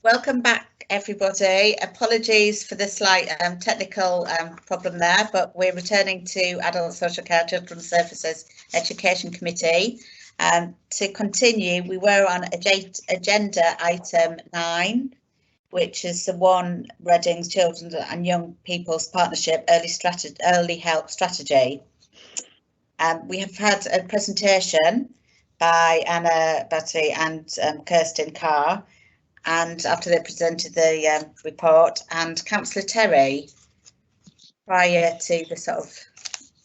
Welcome back, everybody. Apologies for the slight technical problem there, but we're returning to Adult Social Care, Children's Services Education Committee. To continue, we were on agenda item 9, which is the One Reading's Children and Young People's Partnership Early Help Strategy. We have had a presentation by Anna Batty and Kirsten Carr, and after they presented the report, and Councillor Terry, prior to the sort of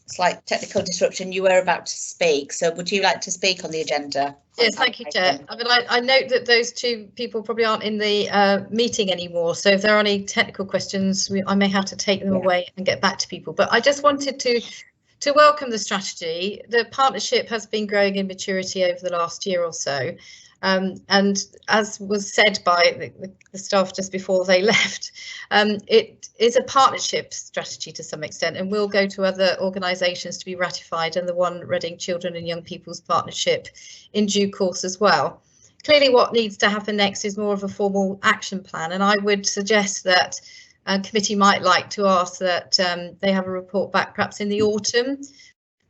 slight technical disruption, you were about to speak. So would you like to speak on the agenda? Yes, thank you, Chair. I mean, I note that those two people probably aren't in the meeting anymore, so if there are any technical questions, I may have to take them away and get back to people. But I just wanted to welcome the strategy. The partnership has been growing in maturity over the last year or so. And as was said by the staff just before they left, it is a partnership strategy to some extent and will go to other organisations to be ratified, and the One Reading Children and Young People's Partnership in due course as well. Clearly what needs to happen next is more of a formal action plan, and I would suggest that committee might like to ask that they have a report back perhaps in the autumn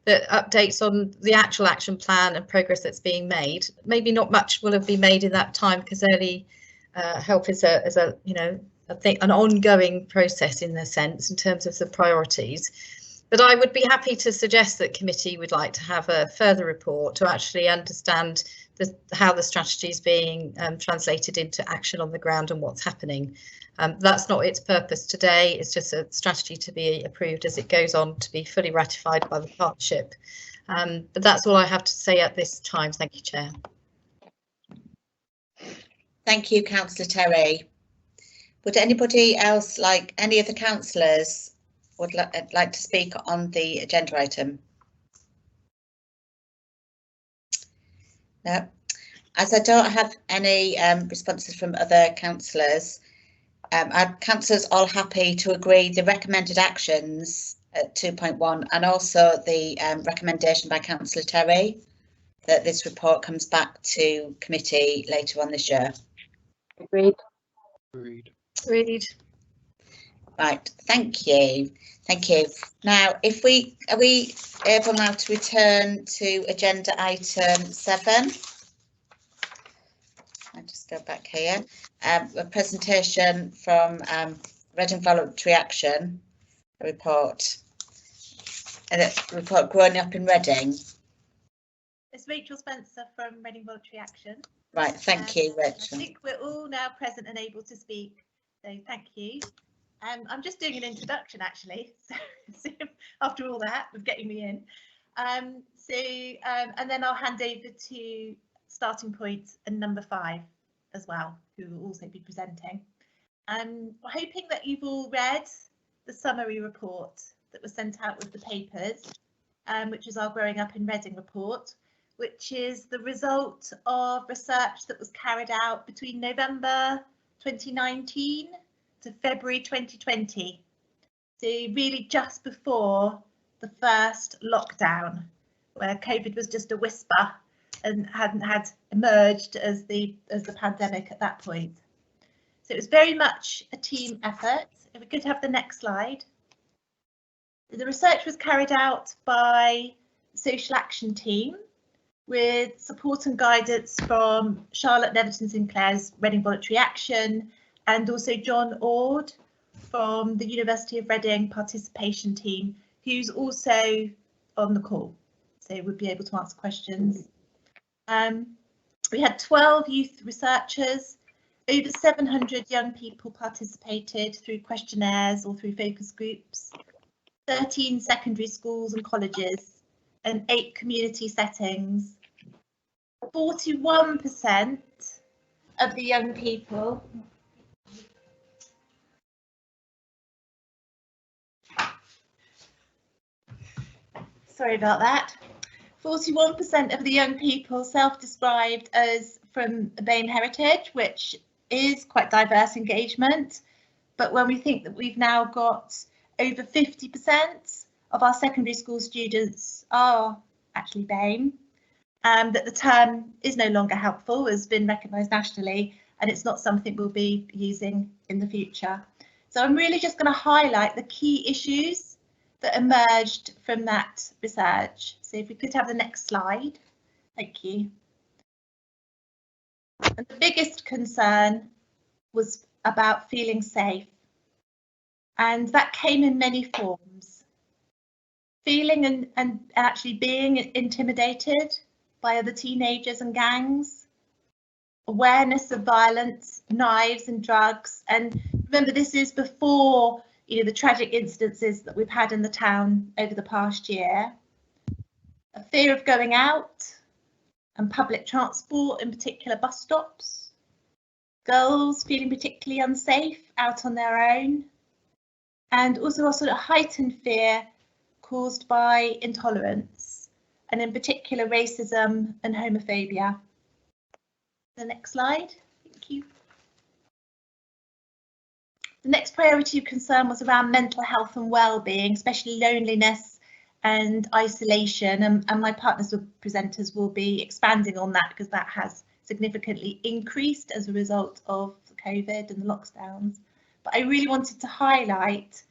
that updates on the actual action plan and progress that's being made. Maybe not much will have been made in that time, because early help is a you know, I think an ongoing process in the sense in terms of the priorities. But I would be happy to suggest that committee would like to have a further report to actually understand how the strategy is being translated into action on the ground and what's happening. That's not its purpose today. It's just a strategy to be approved as it goes on to be fully ratified by the partnership. But that's all I have to say at this time. Thank you, Chair. Thank you, Councillor Terry. Would anybody else, like any of the councillors, would like to speak on the agenda item? No. As I don't have any responses from other councillors, are councillors all happy to agree the recommended actions at 2.1 and also the recommendation by Councillor Terry that this report comes back to committee later on this year? Agreed. Agreed. Right, thank you. Thank you. Now, are we able now to return to agenda item 7? I'll just go back here. A presentation from Reading Voluntary Action, a report. Report Growing Up in Reading. It's Rachel Spencer from Reading Voluntary Action. Right, thank you, Rachel. I think we're all now present and able to speak, so thank you. I'm just doing an introduction actually, so after all that, with getting me in. And then I'll hand over to starting point and number 5 as well, who will also be presenting. We're hoping that you've all read the summary report that was sent out with the papers, which is our Growing Up in Reading report, which is the result of research that was carried out between November 2019 to February 2020. So really just before the first lockdown, where COVID was just a whisper and hadn't had emerged as the pandemic at that point. So it was very much a team effort. If we could have the next slide. The research was carried out by the Social Action team with support and guidance from Charlotte Neverton Sinclair's Reading Voluntary Action and also John Ord from the University of Reading participation team, who's also on the call, so would be able to answer questions. We had 12 youth researchers, over 700 young people participated through questionnaires or through focus groups, 13 secondary schools and colleges, and 8 community settings. 41% of the young people sorry about that. 41% of the young people self-described as from a BAME heritage, which is quite diverse engagement. But when we think that we've now got over 50% of our secondary school students are actually BAME, that the term is no longer helpful, has been recognised nationally, and it's not something we'll be using in the future. So I'm really just going to highlight the key issues that emerged from that research. So if we could have the next slide. Thank you. And the biggest concern was about feeling safe, and that came in many forms. Feeling and actually being intimidated by other teenagers and gangs, awareness of violence, knives and drugs. And remember, this is before, you know, the tragic incidences that we've had in the town over the past year. A fear of going out and public transport, in particular bus stops. Girls feeling particularly unsafe out on their own. And also a sort of heightened fear caused by intolerance, and in particular racism and homophobia. The next slide, thank you. The next priority of concern was around mental health and well-being, especially loneliness and isolation, and my partners or presenters will be expanding on that because that has significantly increased as a result of COVID and the lockdowns. But I really wanted to highlight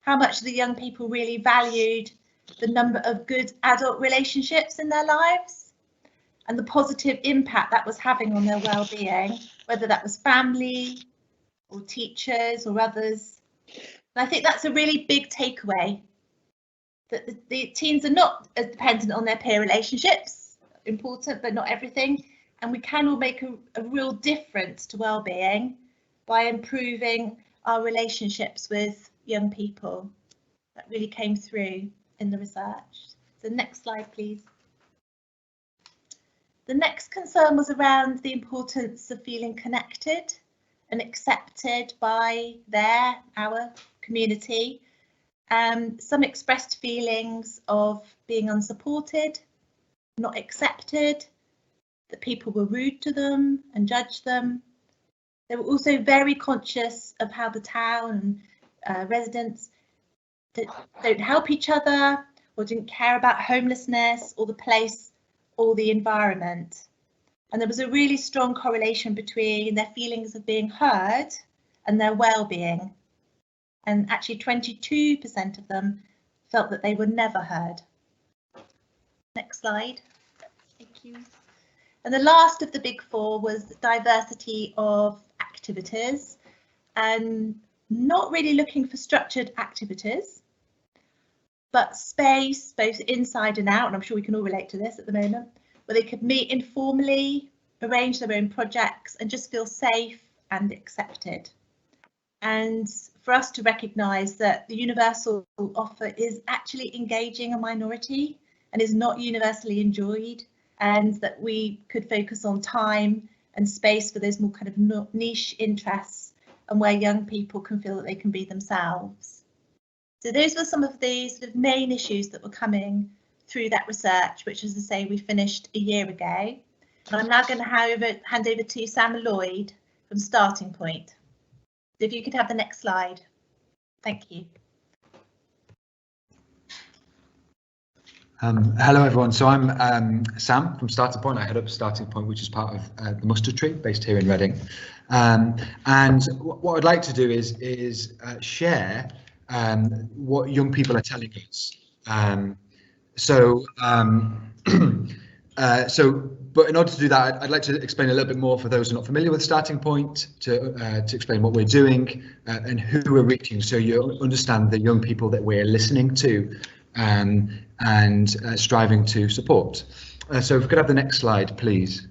how much the young people really valued the number of good adult relationships in their lives and the positive impact that was having on their well-being, whether that was family or teachers or others. And I think that's a really big takeaway, that the teens are not as dependent on their peer relationships, important but not everything, and we can all make a real difference to well-being by improving our relationships with young people. That really came through in the research. So next slide, please. The next concern was around the importance of feeling connected and accepted by our community. Some expressed feelings of being unsupported, not accepted, that people were rude to them and judged them. They were also very conscious of how the town and residents that don't help each other or didn't care about homelessness or the place or the environment. And there was a really strong correlation between their feelings of being heard and their well-being. And actually 22% of them felt that they were never heard. Next slide. Thank you. And the last of the big four was diversity of activities, and not really looking for structured activities, but space, both inside and out, and I'm sure we can all relate to this at the moment, where they could meet informally, arrange their own projects and just feel safe and accepted. And for us to recognise that the universal offer is actually engaging a minority and is not universally enjoyed, and that we could focus on time and space for those more kind of niche interests and where young people can feel that they can be themselves. So those were some of the sort of main issues that were coming through that research, which, as I say, we finished a year ago. And I'm now going to hand over to Sam Lloyd from Starting Point. So if you could have the next slide. Thank you. Hello everyone, so I'm Sam from Starting Point. I head up Starting Point, which is part of the Mustard Tree based here in Reading. And what I'd like to do is share what young people are telling us. But in order to do that, I'd like to explain a little bit more for those who are not familiar with Starting Point, to explain what we're doing and who we're reaching, so you understand the young people that we're listening to and striving to support. So if we could have the next slide, please.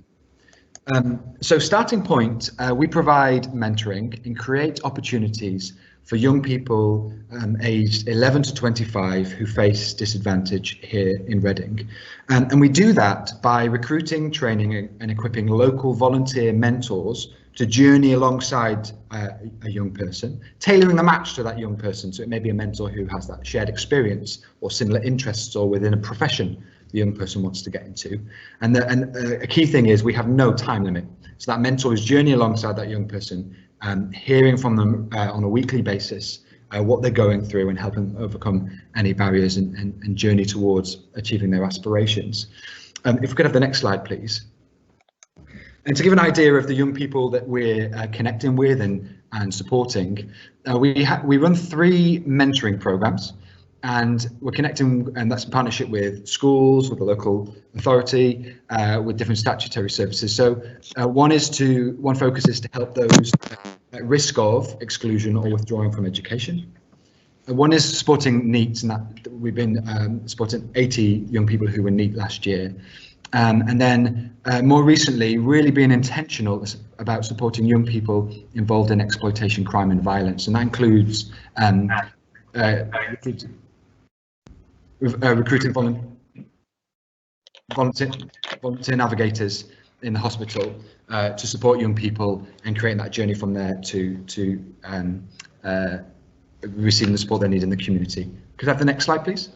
So Starting Point, we provide mentoring and create opportunities for young people aged 11 to 25 who face disadvantage here in Reading. And we do that by recruiting, training and equipping local volunteer mentors to journey alongside a young person, tailoring the match to that young person. So it may be a mentor who has that shared experience or similar interests, or within a profession the young person wants to get into. And a key thing is we have no time limit. So that mentor is journeying alongside that young person, hearing from them on a weekly basis what they're going through and helping overcome any barriers and journey towards achieving their aspirations. If we could have the next slide, please. And to give an idea of the young people that we're connecting with and supporting, we run 3 mentoring programs, and we're connecting, and that's in partnership with schools, with the local authority, with different statutory services. So one focus is to help those at risk of exclusion or withdrawing from education. One is supporting NEETs, and that we've been supporting 80 young people who were NEET last year. And then more recently, really being intentional about supporting young people involved in exploitation, crime and violence. And that includes recruiting volunteer navigators in the hospital to support young people and creating that journey from there to receiving the support they need in the community. Could I have the next slide, please?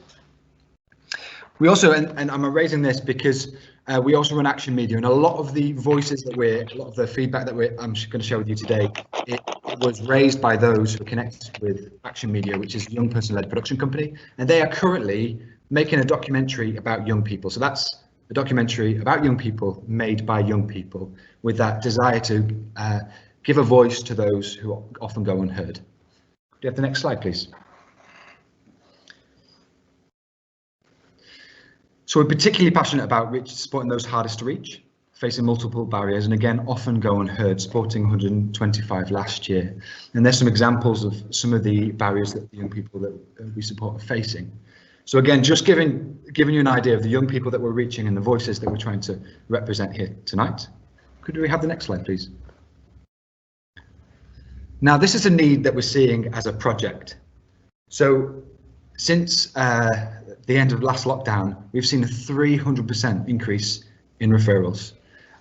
We also, and I'm raising this because we also run Action Media, and a lot of the voices a lot of the feedback that I'm going to share with you today, it was raised by those who are connected with Action Media, which is a young person-led production company, and they are currently making a documentary about young people. So that's a documentary about young people made by young people with that desire to give a voice to those who often go unheard. Do you have the next slide, please? So we're particularly passionate about supporting those hardest to reach, facing multiple barriers, and again, often go unheard, supporting 125 last year. And there's some examples of some of the barriers that the young people that we support are facing. So again, just giving you an idea of the young people that we're reaching and the voices that we're trying to represent here tonight. Could we have the next slide, please? Now, this is a need that we're seeing as a project. So since the end of last lockdown, we've seen a 300% increase in referrals.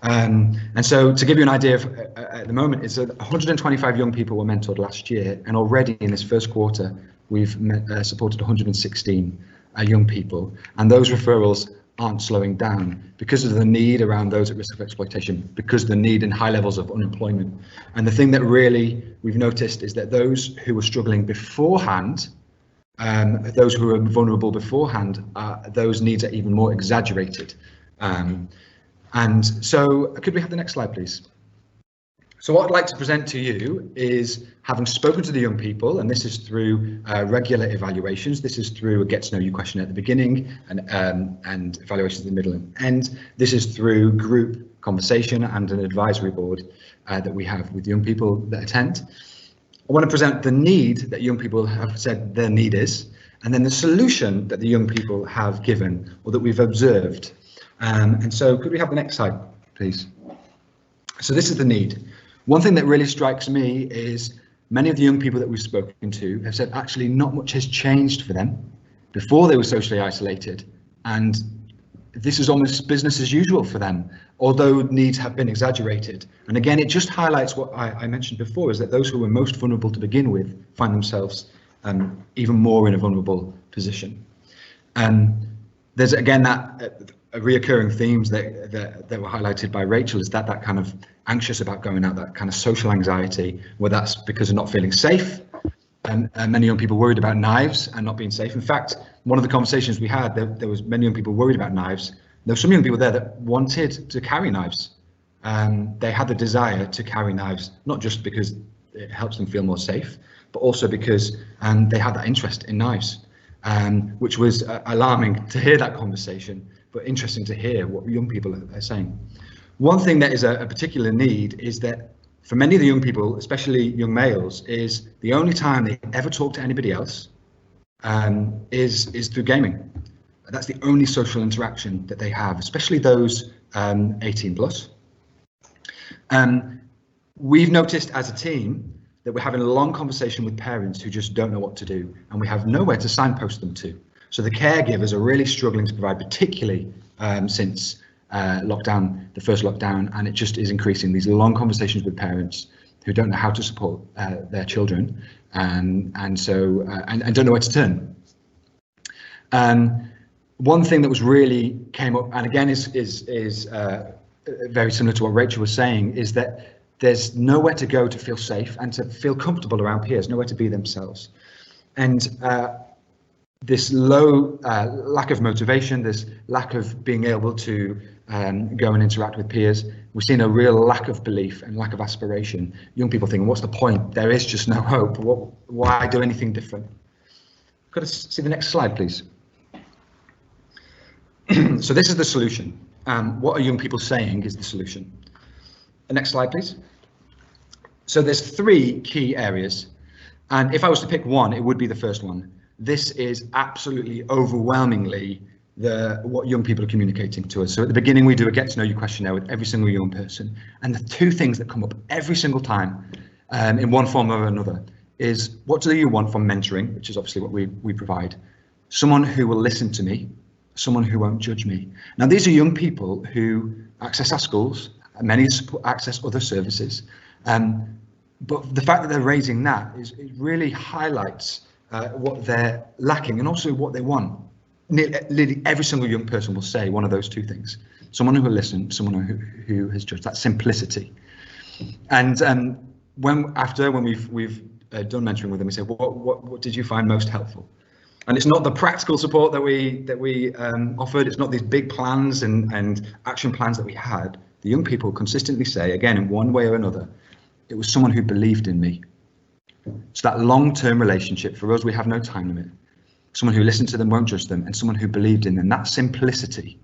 And so to give you an idea of, at the moment, it's 125 young people were mentored last year, and already in this first quarter, we've supported 116 young people, and those referrals aren't slowing down because of the need around those at risk of exploitation, because of the need in high levels of unemployment. And the thing that really we've noticed is that those who were struggling beforehand, those who are vulnerable beforehand, those needs are even more exaggerated. And so could we have the next slide, please? So what I'd like to present to you is, having spoken to the young people, and this is through regular evaluations, this is through a get to know you question at the beginning and evaluations in the middle and end. This is through group conversation and an advisory board that we have with young people that attend. I want to present the need that young people have said their need is, and then the solution that the young people have given or that we've observed. And so could we have the next slide, please? So this is the need. One thing that really strikes me is many of the young people that we've spoken to have said actually not much has changed for them. Before they were socially isolated, and this is almost business as usual for them, although needs have been exaggerated. And again, it just highlights what I mentioned before, is that those who were most vulnerable to begin with find themselves even more in a vulnerable position. There's again that reoccurring themes that were highlighted by Rachel, is that kind of anxious about going out, that kind of social anxiety, where that's because of not feeling safe. And many young people worried about knives and not being safe. In fact, one of the conversations we had, there was many young people worried about knives. There were some young people there that wanted to carry knives. They had the desire to carry knives, not just because it helps them feel more safe, but also because they had that interest in knives, which was alarming to hear that conversation, but interesting to hear what young people are saying. One thing that is a particular need is that for many of the young people, especially young males, is the only time they ever talk to anybody else is through gaming. That's the only social interaction that they have, especially those 18 plus. We've noticed as a team that we're having a long conversation with parents who just don't know what to do, and we have nowhere to signpost them to. So the caregivers are really struggling to provide, particularly since lockdown, the first lockdown, and it just is increasing these long conversations with parents who don't know how to support their children, and don't know where to turn. One thing that was really came up, and again is very similar to what Rachel was saying, is that there's nowhere to go to feel safe and to feel comfortable around peers, nowhere to be themselves. And this low lack of motivation, this lack of being able to go and interact with peers. We've seen a real lack of belief and lack of aspiration. Young people thinking, what's the point? There is just no hope. Why do anything different? Could I see the next slide, please? So this is the solution. What are young people saying is the solution? The next slide, please. So there's 3 key areas. And if I was to pick one, it would be the first one. This is absolutely overwhelmingly what young people are communicating to us. So at the beginning, we do a get to know you questionnaire with every single young person. And the 2 things that come up every single time in one form or another is, what do you want from mentoring, which is obviously what we provide. Someone who will listen to me, someone who won't judge me. Now, these are young people who access our schools, many access other services. But the fact that they're raising that it really highlights what they're lacking and also what they want. Nearly every single young person will say one of those 2 things. Someone who will listen, someone who has judged. That simplicity. And when we've done mentoring with them, we say, what did you find most helpful? And it's not the practical support that we offered. It's not these big plans and action plans that we had. The young people consistently say, again, in one way or another, it was someone who believed in me. So that long-term relationship, for us, we have no time limit. Someone who listened to them, won't judge them, and someone who believed in them. That simplicity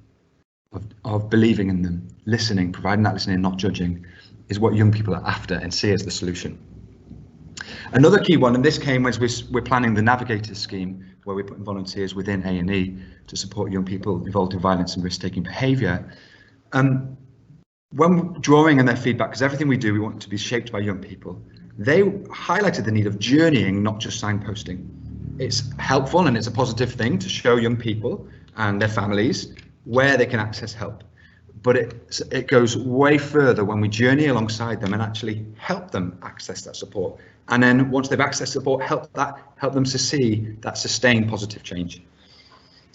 of believing in them, listening, providing that listening, not judging, is what young people are after and see as the solution. Another key one, and this came as we're planning the Navigator Scheme, where we're putting volunteers within A&E to support young people involved in violence and risk-taking behaviour. When drawing on their feedback, because everything we do, we want to be shaped by young people, they highlighted the need of journeying, not just signposting. It's helpful and it's a positive thing to show young people and their families where they can access help. But it goes way further when we journey alongside them and actually help them access that support. And then once they've accessed support, help them to see that sustained positive change.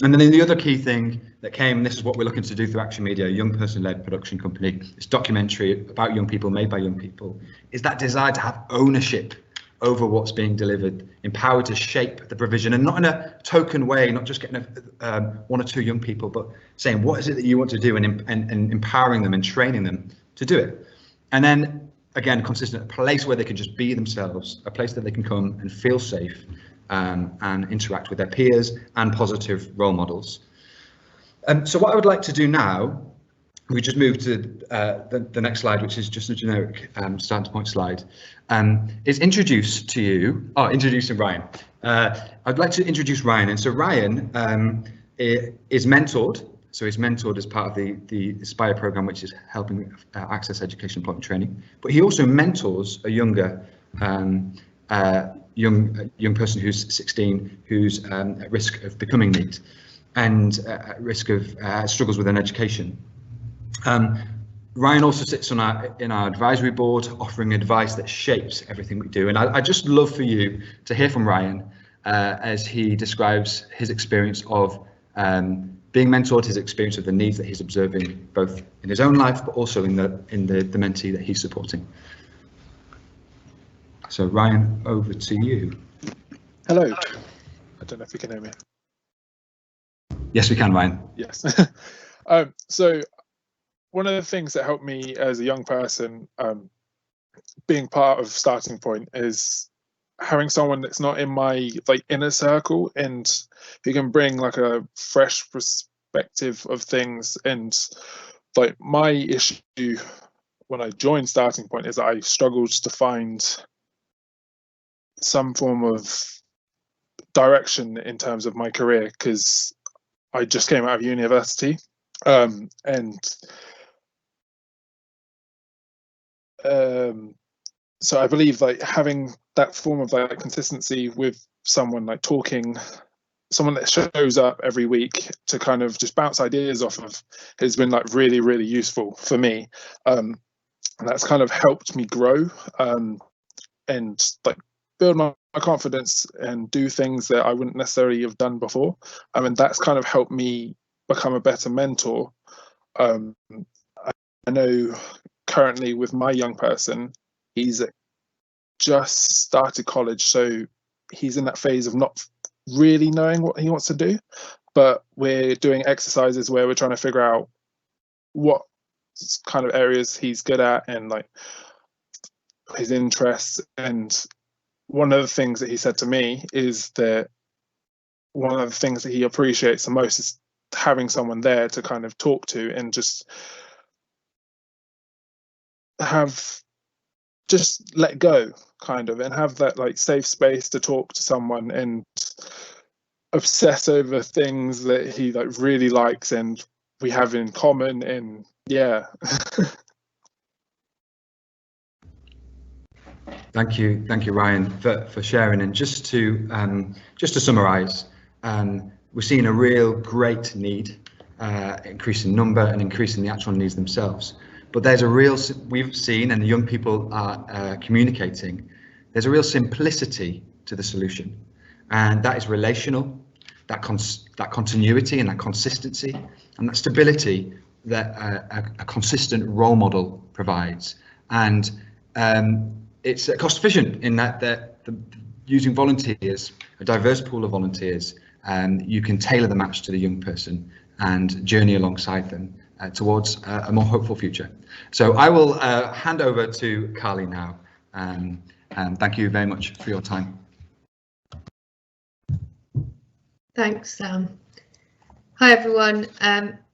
And then the other key thing that came, and this is what we're looking to do through Action Media, a young person-led production company, this documentary about young people, made by young people, is that desire to have ownership over what's being delivered, empowered to shape the provision, and not in a token way, not just getting 1 or 2 young people, but saying, what is it that you want to do, and empowering them and training them to do it. And then, again, consistent, a place where they can just be themselves, a place that they can come and feel safe, and interact with their peers and positive role models. So what I would like to do now, we just move to the next slide, which is just a generic starting point slide, is introducing Ryan. I'd like to introduce Ryan. And so Ryan is mentored. So he's mentored as part of the Aspire program, which is helping access education, employment training. But he also mentors a younger young person who's 16, who's at risk of becoming NEET and at risk of struggles with an education. Ryan also sits on in our advisory board, offering advice that shapes everything we do. And I'd just love for you to hear from Ryan as he describes his experience of being mentored, his experience of the needs that he's observing, both in his own life, but also in the mentee that he's supporting. So Ryan, over to you. Hello. I don't know if you can hear me. Yes, we can, Ryan. Yes. So one of the things that helped me as a young person, being part of Starting Point, is having someone that's not in my inner circle and who can bring a fresh perspective of things. And my issue when I joined Starting Point is that I struggled to find some form of direction in terms of my career, because I just came out of university, so I believe having that form of consistency with someone, someone that shows up every week to kind of just bounce ideas off of, has been really, really useful for me, and that's kind of helped me grow and build my confidence and do things that I wouldn't necessarily have done before. And that's kind of helped me become a better mentor. I know currently with my young person, he's just started college, so he's in that phase of not really knowing what he wants to do, but we're doing exercises where we're trying to figure out what kind of areas he's good at and like his interests. And one of the things that he said to me is that one of the things that he appreciates the most is having someone there to kind of talk to and just let go kind of, and have that like safe space to talk to someone and obsess over things that he like really likes and we have in common. And yeah. Thank you, Ryan, for sharing. And just to summarise, we're seeing a real great need, increase in number and increase in the actual needs themselves. But there's a real, we've seen, and the young people are communicating, there's a real simplicity to the solution, and that is relational, that continuity and that consistency and that stability that a consistent role model provides. And it's cost efficient in that using volunteers, a diverse pool of volunteers, you can tailor the match to the young person and journey alongside them towards a more hopeful future. So I will hand over to Carly now, and thank you very much for your time. Thanks, Sam. Hi everyone.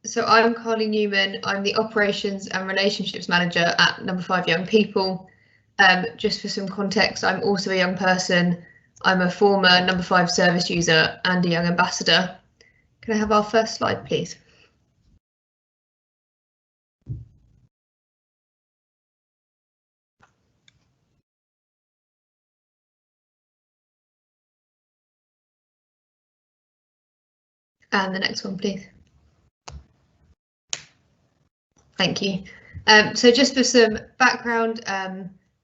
So I'm Carly Newman. I'm the Operations and Relationships Manager at Number 5 Young People. Just for some context, I'm also a young person. I'm a former Number 5 service user and a young ambassador. Can I have our first slide, please? And the next one, please. Thank you. So just for some background,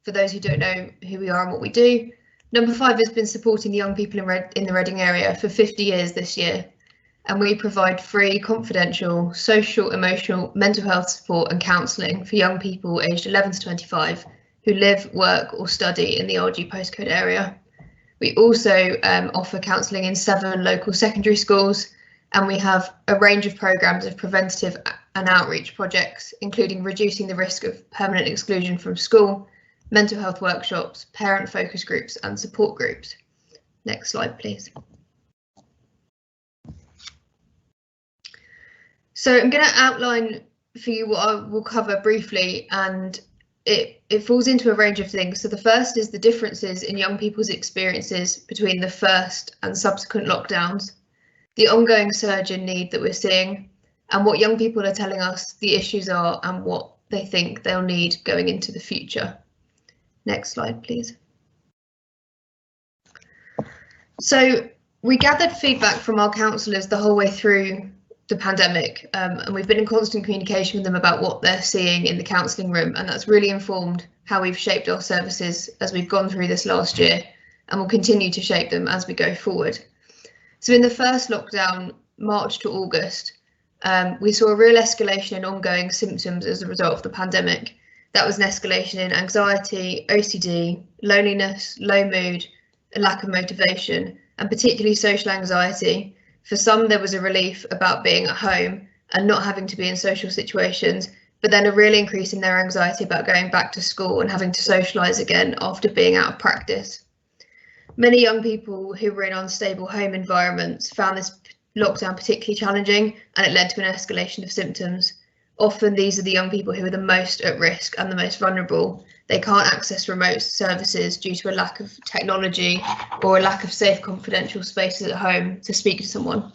for those who don't know who we are and what we do, Number 5 has been supporting young people in the Reading area for 50 years this year, and we provide free, confidential, social, emotional, mental health support and counselling for young people aged 11 to 25 who live, work or study in the RG postcode area. We also offer counselling in 7 local secondary schools, and we have a range of programmes of preventative and outreach projects, including reducing the risk of permanent exclusion from school, mental health workshops, parent focus groups and support groups. Next slide, please. So I'm going to outline for you what I will cover briefly, and it falls into a range of things. So the first is the differences in young people's experiences between the first and subsequent lockdowns, the ongoing surge in need that we're seeing, and what young people are telling us the issues are and what they think they'll need going into the future. Next slide, please. So we gathered feedback from our counsellors the whole way through the pandemic, and we've been in constant communication with them about what they're seeing in the counselling room, and that's really informed how we've shaped our services as we've gone through this last year, and will continue to shape them as we go forward. So in the first lockdown, March to August, we saw a real escalation in ongoing symptoms as a result of the pandemic. That was an escalation in anxiety, OCD, loneliness, low mood, a lack of motivation, and particularly social anxiety. For some, there was a relief about being at home and not having to be in social situations, but then a real increase in their anxiety about going back to school and having to socialise again after being out of practice. Many young people who were in unstable home environments found this lockdown particularly challenging, and it led to an escalation of symptoms. Often these are the young people who are the most at risk and the most vulnerable. They can't access remote services due to a lack of technology or a lack of safe, confidential spaces at home to speak to someone.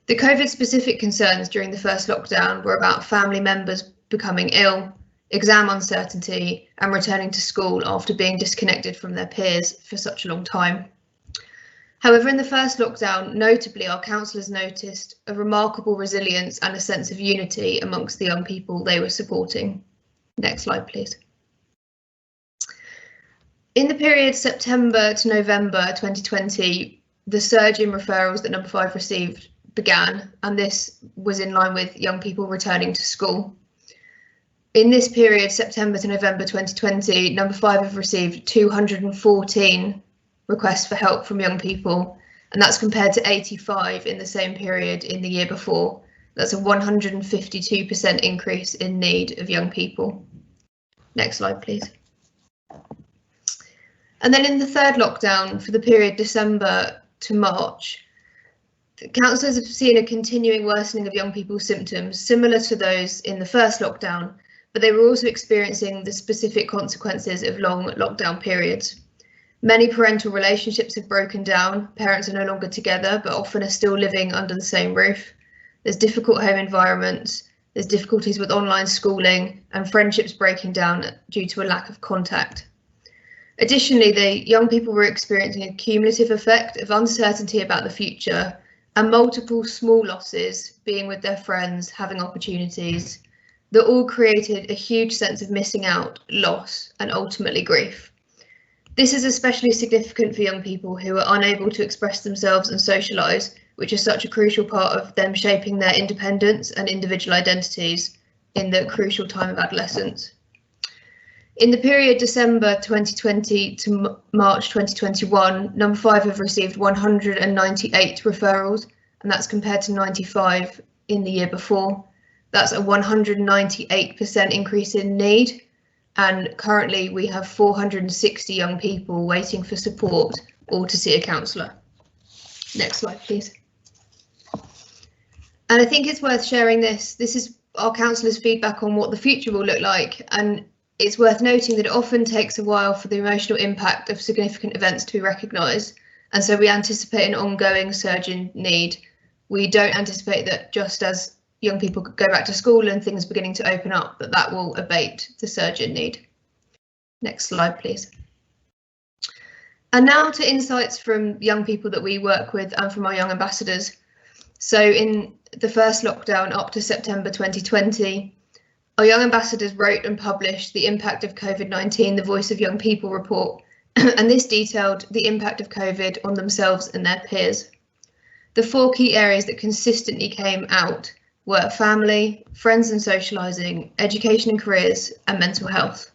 The COVID-specific concerns during the first lockdown were about family members becoming ill, exam uncertainty, and returning to school after being disconnected from their peers for such a long time. However, in the first lockdown, notably, our counsellors noticed a remarkable resilience and a sense of unity amongst the young people they were supporting. Next slide, please. In the period September to November 2020, the surge in referrals that Number 5 received began, and this was in line with young people returning to school. In this period, September to November 2020, Number 5 have received 214 requests for help from young people, and that's compared to 85 in the same period in the year before. That's a 152% increase in need of young people. Next slide, please. And then in the third lockdown, for the period December to March, councillors have seen a continuing worsening of young people's symptoms, similar to those in the first lockdown, but they were also experiencing the specific consequences of long lockdown periods. Many parental relationships have broken down. Parents are no longer together, but often are still living under the same roof. There's difficult home environments, there's difficulties with online schooling, and friendships breaking down due to a lack of contact. Additionally, the young people were experiencing a cumulative effect of uncertainty about the future and multiple small losses, being with their friends, having opportunities, that all created a huge sense of missing out, loss, and ultimately grief. This is especially significant for young people who are unable to express themselves and socialise, which is such a crucial part of them shaping their independence and individual identities in the crucial time of adolescence. In the period December 2020 to March 2021, Number 5 have received 198 referrals, and that's compared to 95 in the year before. That's a 198% increase in need, and currently we have 460 young people waiting for support or to see a counsellor. Next slide, please. And I think it's worth sharing this. This is our counsellors' feedback on what the future will look like, and it's worth noting that it often takes a while for the emotional impact of significant events to be recognised, and so we anticipate an ongoing surge in need. We don't anticipate that just as young people go back to school and things beginning to open up, that will abate the surge in need. Next slide, please. And now to insights from young people that we work with and from our young ambassadors. So in the first lockdown up to September 2020, our young ambassadors wrote and published the Impact of COVID-19, the Voice of Young People report, and this detailed the impact of COVID on themselves and their peers. The 4 key areas that consistently came out were family, friends and socialising, education and careers, and mental health.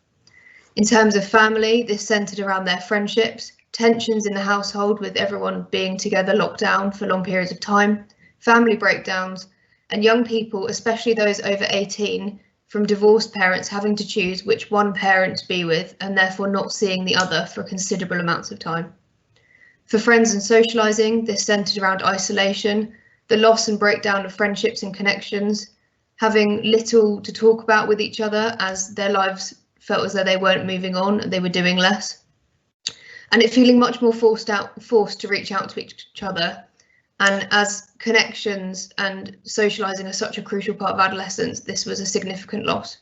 In terms of family, this centred around their friendships, tensions in the household with everyone being together locked down for long periods of time, family breakdowns, and young people, especially those over 18, from divorced parents having to choose which one parent to be with and therefore not seeing the other for considerable amounts of time. For friends and socialising, this centred around isolation, the loss and breakdown of friendships and connections, having little to talk about with each other as their lives felt as though they weren't moving on and they were doing less, and it feeling much more forced to reach out to each other. And as connections and socialising are such a crucial part of adolescence, this was a significant loss.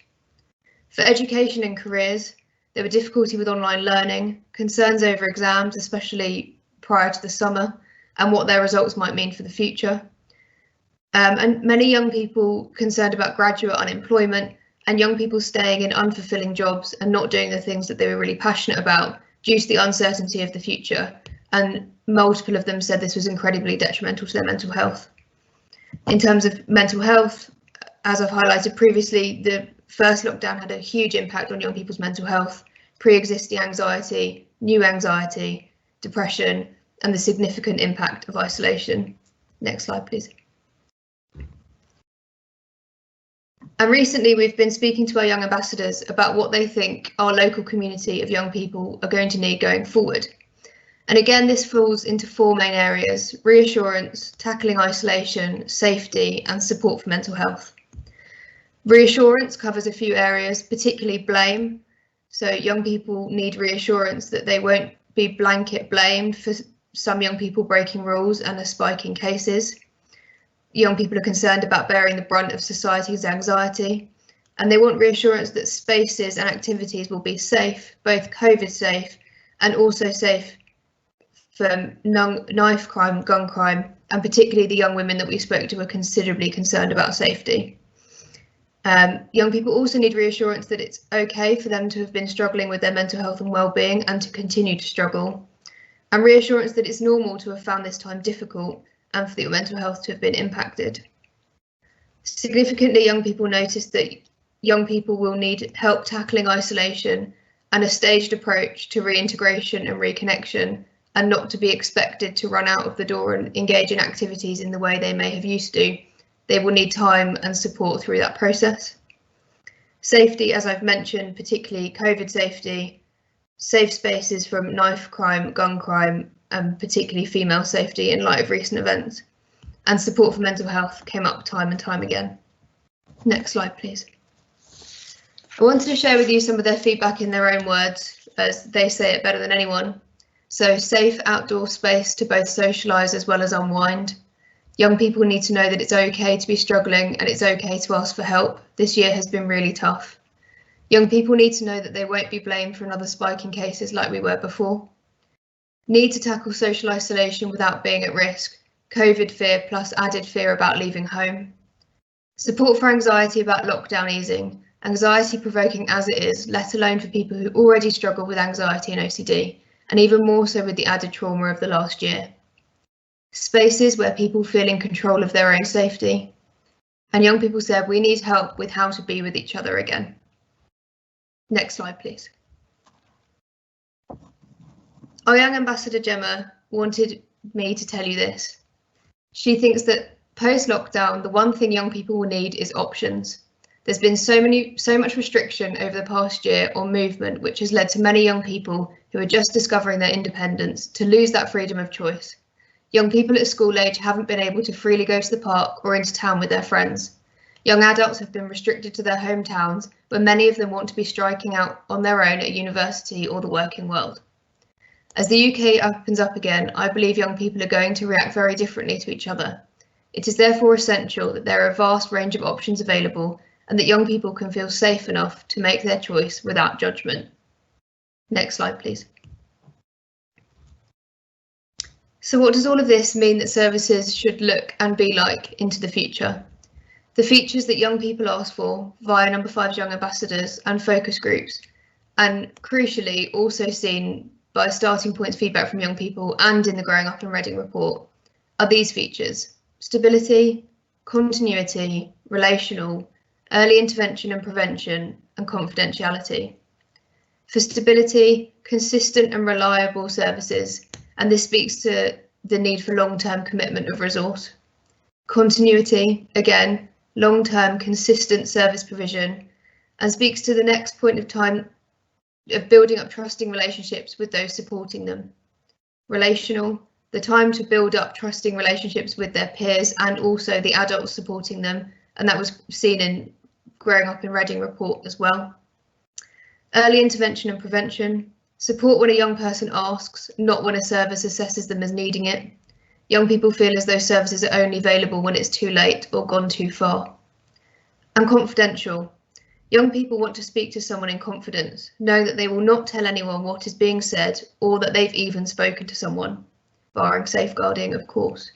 For education and careers, there were difficulty with online learning, concerns over exams, especially prior to the summer, and what their results might mean for the future. And many young people concerned about graduate unemployment and young people staying in unfulfilling jobs and not doing the things that they were really passionate about due to the uncertainty of the future. And multiple of them said this was incredibly detrimental to their mental health. In terms of mental health, as I've highlighted previously, the first lockdown had a huge impact on young people's mental health, pre-existing anxiety, new anxiety, depression, and the significant impact of isolation. Next slide, please. And recently we've been speaking to our young ambassadors about what they think our local community of young people are going to need going forward. And again, this falls into 4 main areas: reassurance, tackling isolation, safety, and support for mental health. Reassurance covers a few areas, particularly blame. So young people need reassurance that they won't be blanket blamed for some young people breaking rules and a spike in cases. Young people are concerned about bearing the brunt of society's anxiety, and they want reassurance that spaces and activities will be safe, both COVID safe and also safe for knife crime, gun crime, and particularly the young women that we spoke to are considerably concerned about safety. Young people also need reassurance that it's okay for them to have been struggling with their mental health and well-being and to continue to struggle, and reassurance that it's normal to have found this time difficult and for your mental health to have been impacted. Significantly, young people noticed that young people will need help tackling isolation and a staged approach to reintegration and reconnection, and not to be expected to run out of the door and engage in activities in the way they may have used to They will need time and support through that process. Safety, as I've mentioned, particularly COVID safety, safe spaces from knife crime, gun crime, and particularly female safety in light of recent events. And support for mental health came up time and time again. Next slide, please. I wanted to share with you some of their feedback in their own words, as they say it better than anyone. So, safe outdoor space to both socialise as well as unwind. Young people need to know that it's okay to be struggling and it's okay to ask for help. This year has been really tough. Young people need to know that they won't be blamed for another spike in cases like we were before. Need to tackle social isolation without being at risk. COVID fear plus added fear about leaving home. Support for anxiety about lockdown easing. Anxiety provoking as it is, let alone for people who already struggle with anxiety and OCD, and even more so with the added trauma of the last year. Spaces where people feel in control of their own safety. And young people said, we need help with how to be with each other again. Next slide, please. Our young ambassador Gemma wanted me to tell you this. She thinks that post-lockdown, the one thing young people will need is options. There's been so much restriction over the past year on movement, which has led to many young people who are just discovering their independence to lose that freedom of choice. Young people at school age haven't been able to freely go to the park or into town with their friends. Young adults have been restricted to their hometowns, where many of them want to be striking out on their own at university or the working world. As the UK opens up again, I believe young people are going to react very differently to each other. It is therefore essential that there are a vast range of options available and that young people can feel safe enough to make their choice without judgment. Next slide, please. So what does all of this mean that services should look and be like into the future? The features that young people ask for via Number 5's Young Ambassadors and focus groups, and crucially also seen by Starting Point's feedback from young people and in the Growing Up in Reading report, are these features: stability, continuity, relational, early intervention and prevention, and confidentiality. For stability, consistent and reliable services, and this speaks to the need for long-term commitment of resource. Continuity, again, long-term consistent service provision, and speaks to the next point of time of building up trusting relationships with those supporting them. Relational, the time to build up trusting relationships with their peers and also the adults supporting them, and that was seen in Growing Up in Reading report as well. Early intervention and prevention, support when a young person asks, not when a service assesses them as needing it. Young people feel as though services are only available when it's too late or gone too far. And confidential, young people want to speak to someone in confidence, know that they will not tell anyone what is being said or that they've even spoken to someone, barring safeguarding, of course.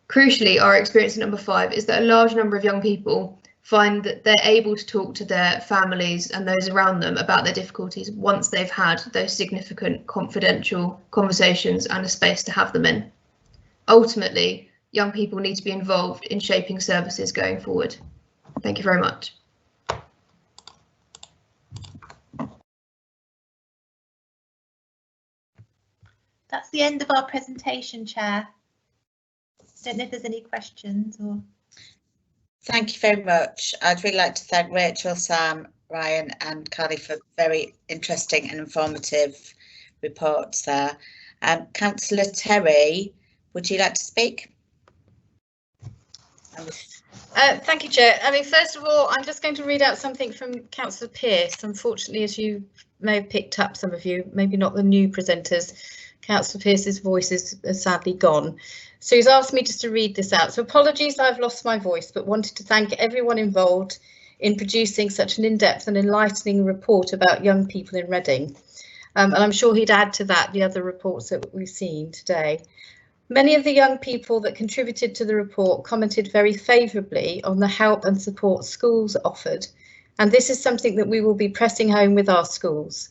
Crucially, our experience at Number 5 is that a large number of young people find that they're able to talk to their families and those around them about their difficulties once they've had those significant confidential conversations and a space to have them in. Ultimately, young people need to be involved in shaping services going forward. Thank you very much. That's the end of our presentation, Chair. Don't know if there's any questions or. Thank you very much. I'd really like to thank Rachel, Sam, Ryan and Carly for very interesting and informative reports there. Councillor Terry, would you like to speak? Thank you, Chair. I mean, first of all, I'm just going to read out something from Councillor Pearce. Unfortunately, as you may have picked up, some of you, maybe not the new presenters, Councillor Pearce's voice is sadly gone. So he's asked me just to read this out. So apologies, I've lost my voice, but wanted to thank everyone involved in producing such an in-depth and enlightening report about young people in Reading. And I'm sure he'd add to that the other reports that we've seen today. Many of the young people that contributed to the report commented very favourably on the help and support schools offered. And this is something that we will be pressing home with our schools.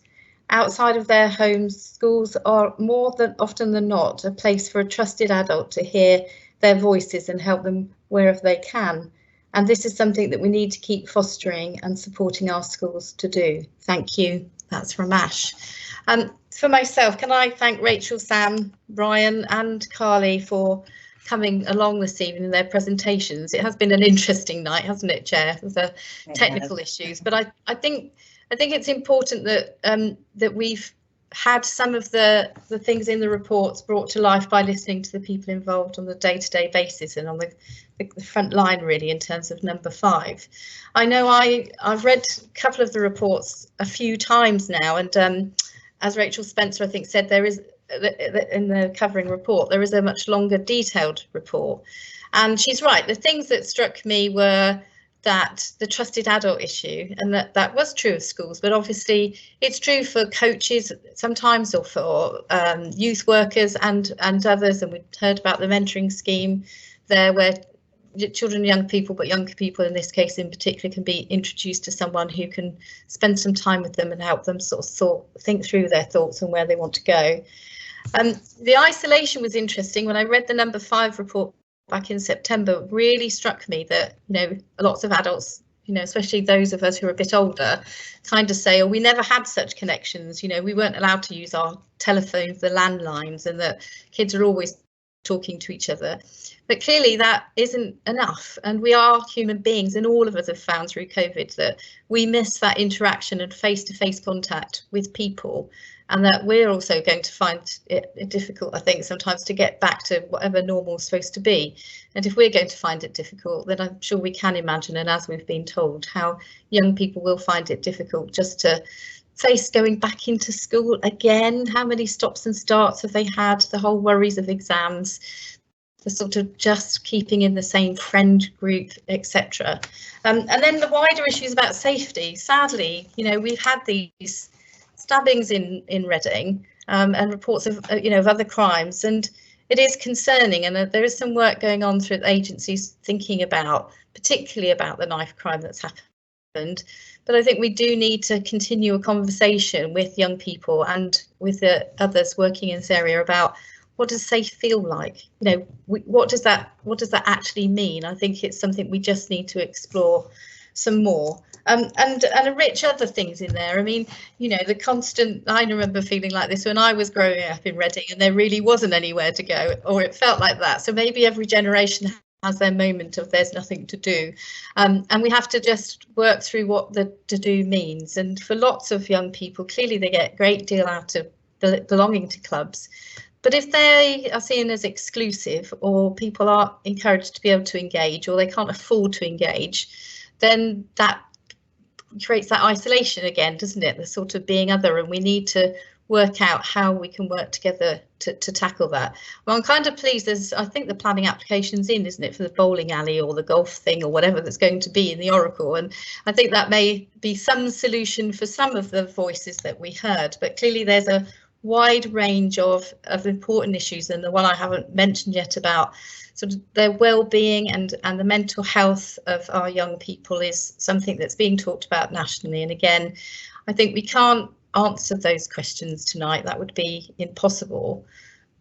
Outside of their homes, schools are more than often than not a place for a trusted adult to hear their voices and help them wherever they can. And this is something that we need to keep fostering and supporting our schools to do. Thank you. That's from Ash. For myself, can I thank Rachel, Sam, Brian and Carly for coming along this evening in their presentations. It has been an interesting night, hasn't it, Chair? The technical issues, but I think it's important that that we've had some of the things in the reports brought to life by listening to the people involved on the day-to-day basis and on the front line, really, in terms of number 5. I know I've read a couple of the reports a few times now, and as Rachel Spencer I think said, there is in the covering report there is a much longer detailed report, and she's right. The things that struck me were that the trusted adult issue, and that was true of schools, but obviously it's true for coaches sometimes, or for youth workers and others. And we've heard about the mentoring scheme there, where children and young people, but young people in this case in particular, can be introduced to someone who can spend some time with them and help them sort of think through their thoughts and where they want to go. The isolation was interesting. When I read the number 5 report back in September, really struck me that, you know, lots of adults, you know, especially those of us who are a bit older, kind of say, oh, we never had such connections, you know, we weren't allowed to use our telephones, the landlines, and that kids are always talking to each other. But clearly that isn't enough, and we are human beings, and all of us have found through COVID that we miss that interaction and face-to-face contact with people, and that we're also going to find it difficult, I think, sometimes to get back to whatever normal is supposed to be. And if we're going to find it difficult, then I'm sure we can imagine, and as we've been told, how young people will find it difficult just to face going back into school again. How many stops and starts have they had? The whole worries of exams, the sort of just keeping in the same friend group, etc. And then the wider issues about safety. Sadly, you know, we've had these stabbings in Reading and reports of of other crimes, and it is concerning, and there is some work going on through the agencies thinking about, particularly about the knife crime that's happened. But I think we do need to continue a conversation with young people and with the others working in this area about what does safe feel like. You know, what does that actually mean? I think it's something we just need to explore some more. And enrich other things in there. I mean, you know, the constant, I remember feeling like this when I was growing up in Reading, and there really wasn't anywhere to go, or it felt like that. So maybe every generation has their moment of there's nothing to do, and we have to just work through what the to do means. And for lots of young people, clearly they get a great deal out of belonging to clubs, but if they are seen as exclusive, or people are encouraged to be able to engage, or they can't afford to engage, then that creates that isolation again, doesn't it? The sort of being other, and we need to work out how we can work together to tackle that. Well, I'm kind of pleased there's, I think the planning application's in, isn't it, for the bowling alley or the golf thing or whatever that's going to be in the Oracle, and I think that may be some solution for some of the voices that we heard, but clearly there's a wide range of important issues, and the one I haven't mentioned yet about sort of their well-being and the mental health of our young people is something that's being talked about nationally. And again, I think we can't answer those questions tonight, that would be impossible,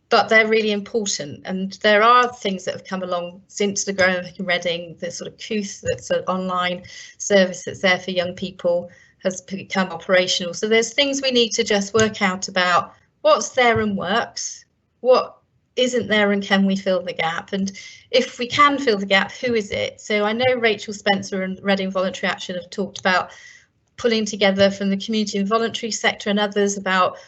but they're really important. And there are things that have come along since the Growing Up in Reading, the sort of Couth, that's an online service that's there for young people, has become operational. So there's things we need to just work out about what's there and works, what isn't there, and can we fill the gap? And if we can fill the gap, who is it? So I know Rachel Spencer and Reading Voluntary Action have talked about pulling together from the community and voluntary sector and others about,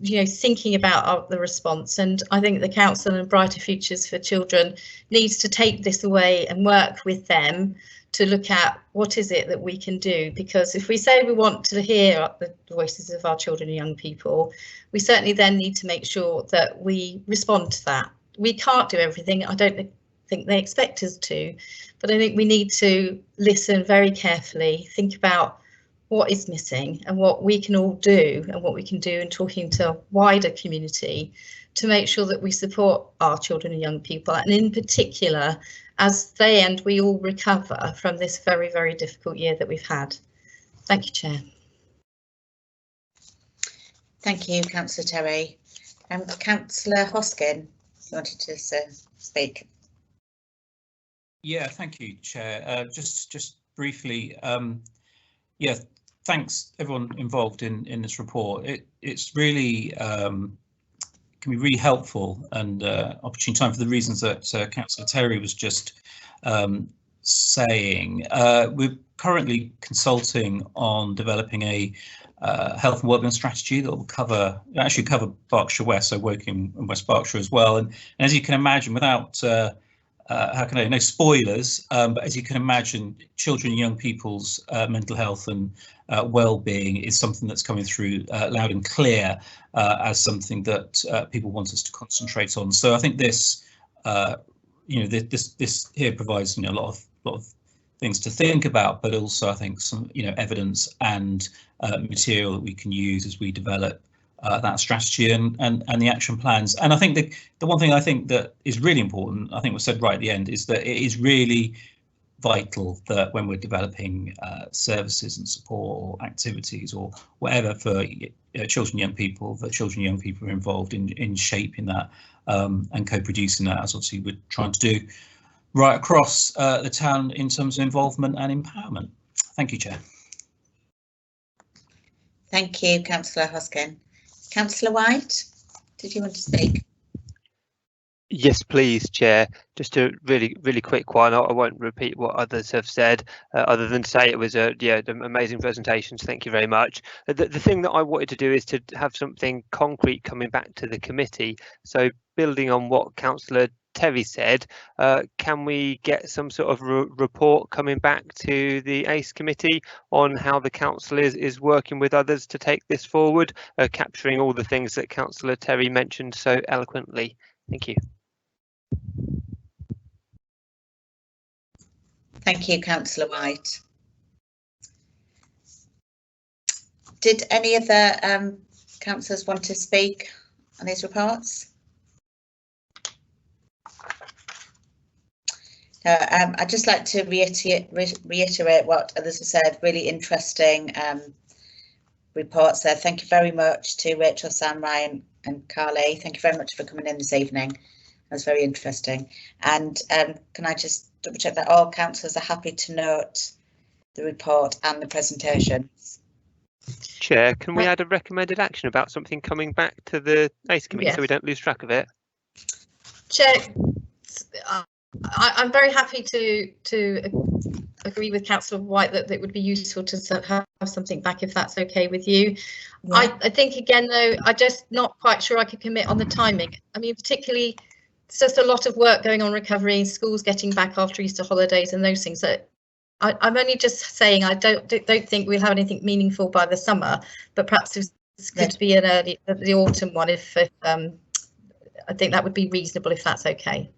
you know, thinking about the response. And I think the Council and Brighter Futures for Children needs to take this away and work with them to look at what is it that we can do, because if we say we want to hear the voices of our children and young people, we certainly then need to make sure that we respond to that. We can't do everything, I don't think they expect us to, but I think we need to listen very carefully, think about what is missing and what we can all do and what we can do in talking to a wider community to make sure that we support our children and young people, and in particular as they and we all recover from this very, very difficult year that we've had. Thank you, Chair. Thank you, Councillor Terry. Councillor Hoskin, you wanted to speak. Yeah, thank you, Chair. Just briefly, yeah, thanks everyone involved in this report. It's really can be really helpful and opportune time for the reasons that Councillor Terry was just saying. We're currently consulting on developing a health and wellbeing strategy that will cover Berkshire West, so Woking and West Berkshire as well. And as you can imagine, without no spoilers, but as you can imagine, children and young people's mental health and well-being is something that's coming through loud and clear as something that people want us to concentrate on. So I think this, this here provides, a lot of things to think about, but also I think some, evidence and material that we can use as we develop that strategy and the action plans. And I think the one thing I think that is really important, I think was said right at the end, is that it is really vital that when we're developing services and support or activities or whatever for children and young people, that children and young people are involved in shaping that and co-producing that, as obviously we're trying to do right across the town in terms of involvement and empowerment. Thank you, Chair. Thank you, Councillor Hoskin. Councillor White, did you want to speak? Yes, please, Chair. Just a really quick one. I won't repeat what others have said, other than to say it was amazing presentations. Thank you very much. The thing that I wanted to do is to have something concrete coming back to the committee. So building on what Councillor Terry said, can we get some sort of report coming back to the ACE committee on how the council is working with others to take this forward, capturing all the things that Councillor Terry mentioned so eloquently? Thank you. Thank you, Councillor White. Did any other councillors want to speak on these reports? I'd just like to reiterate what others have said. Really interesting reports there. Thank you very much to Rachel, Sam, Ryan and Carly. Thank you very much for coming in this evening. That was very interesting. And can I just double check that all councillors are happy to note the report and the presentations? Chair, can we add a recommended action about something coming back to the ACE committee so we don't lose track of it? Chair, I'm very happy to agree with Councillor White that it would be useful to have something back if that's okay with you. Yeah. I think again though, I'm just not quite sure I could commit on the timing. I mean, particularly it's just a lot of work going on recovering, schools getting back after Easter holidays and those things. So I'm only just saying I don't think we'll have anything meaningful by the summer, but perhaps it's good to be the autumn one if I think that would be reasonable if that's okay.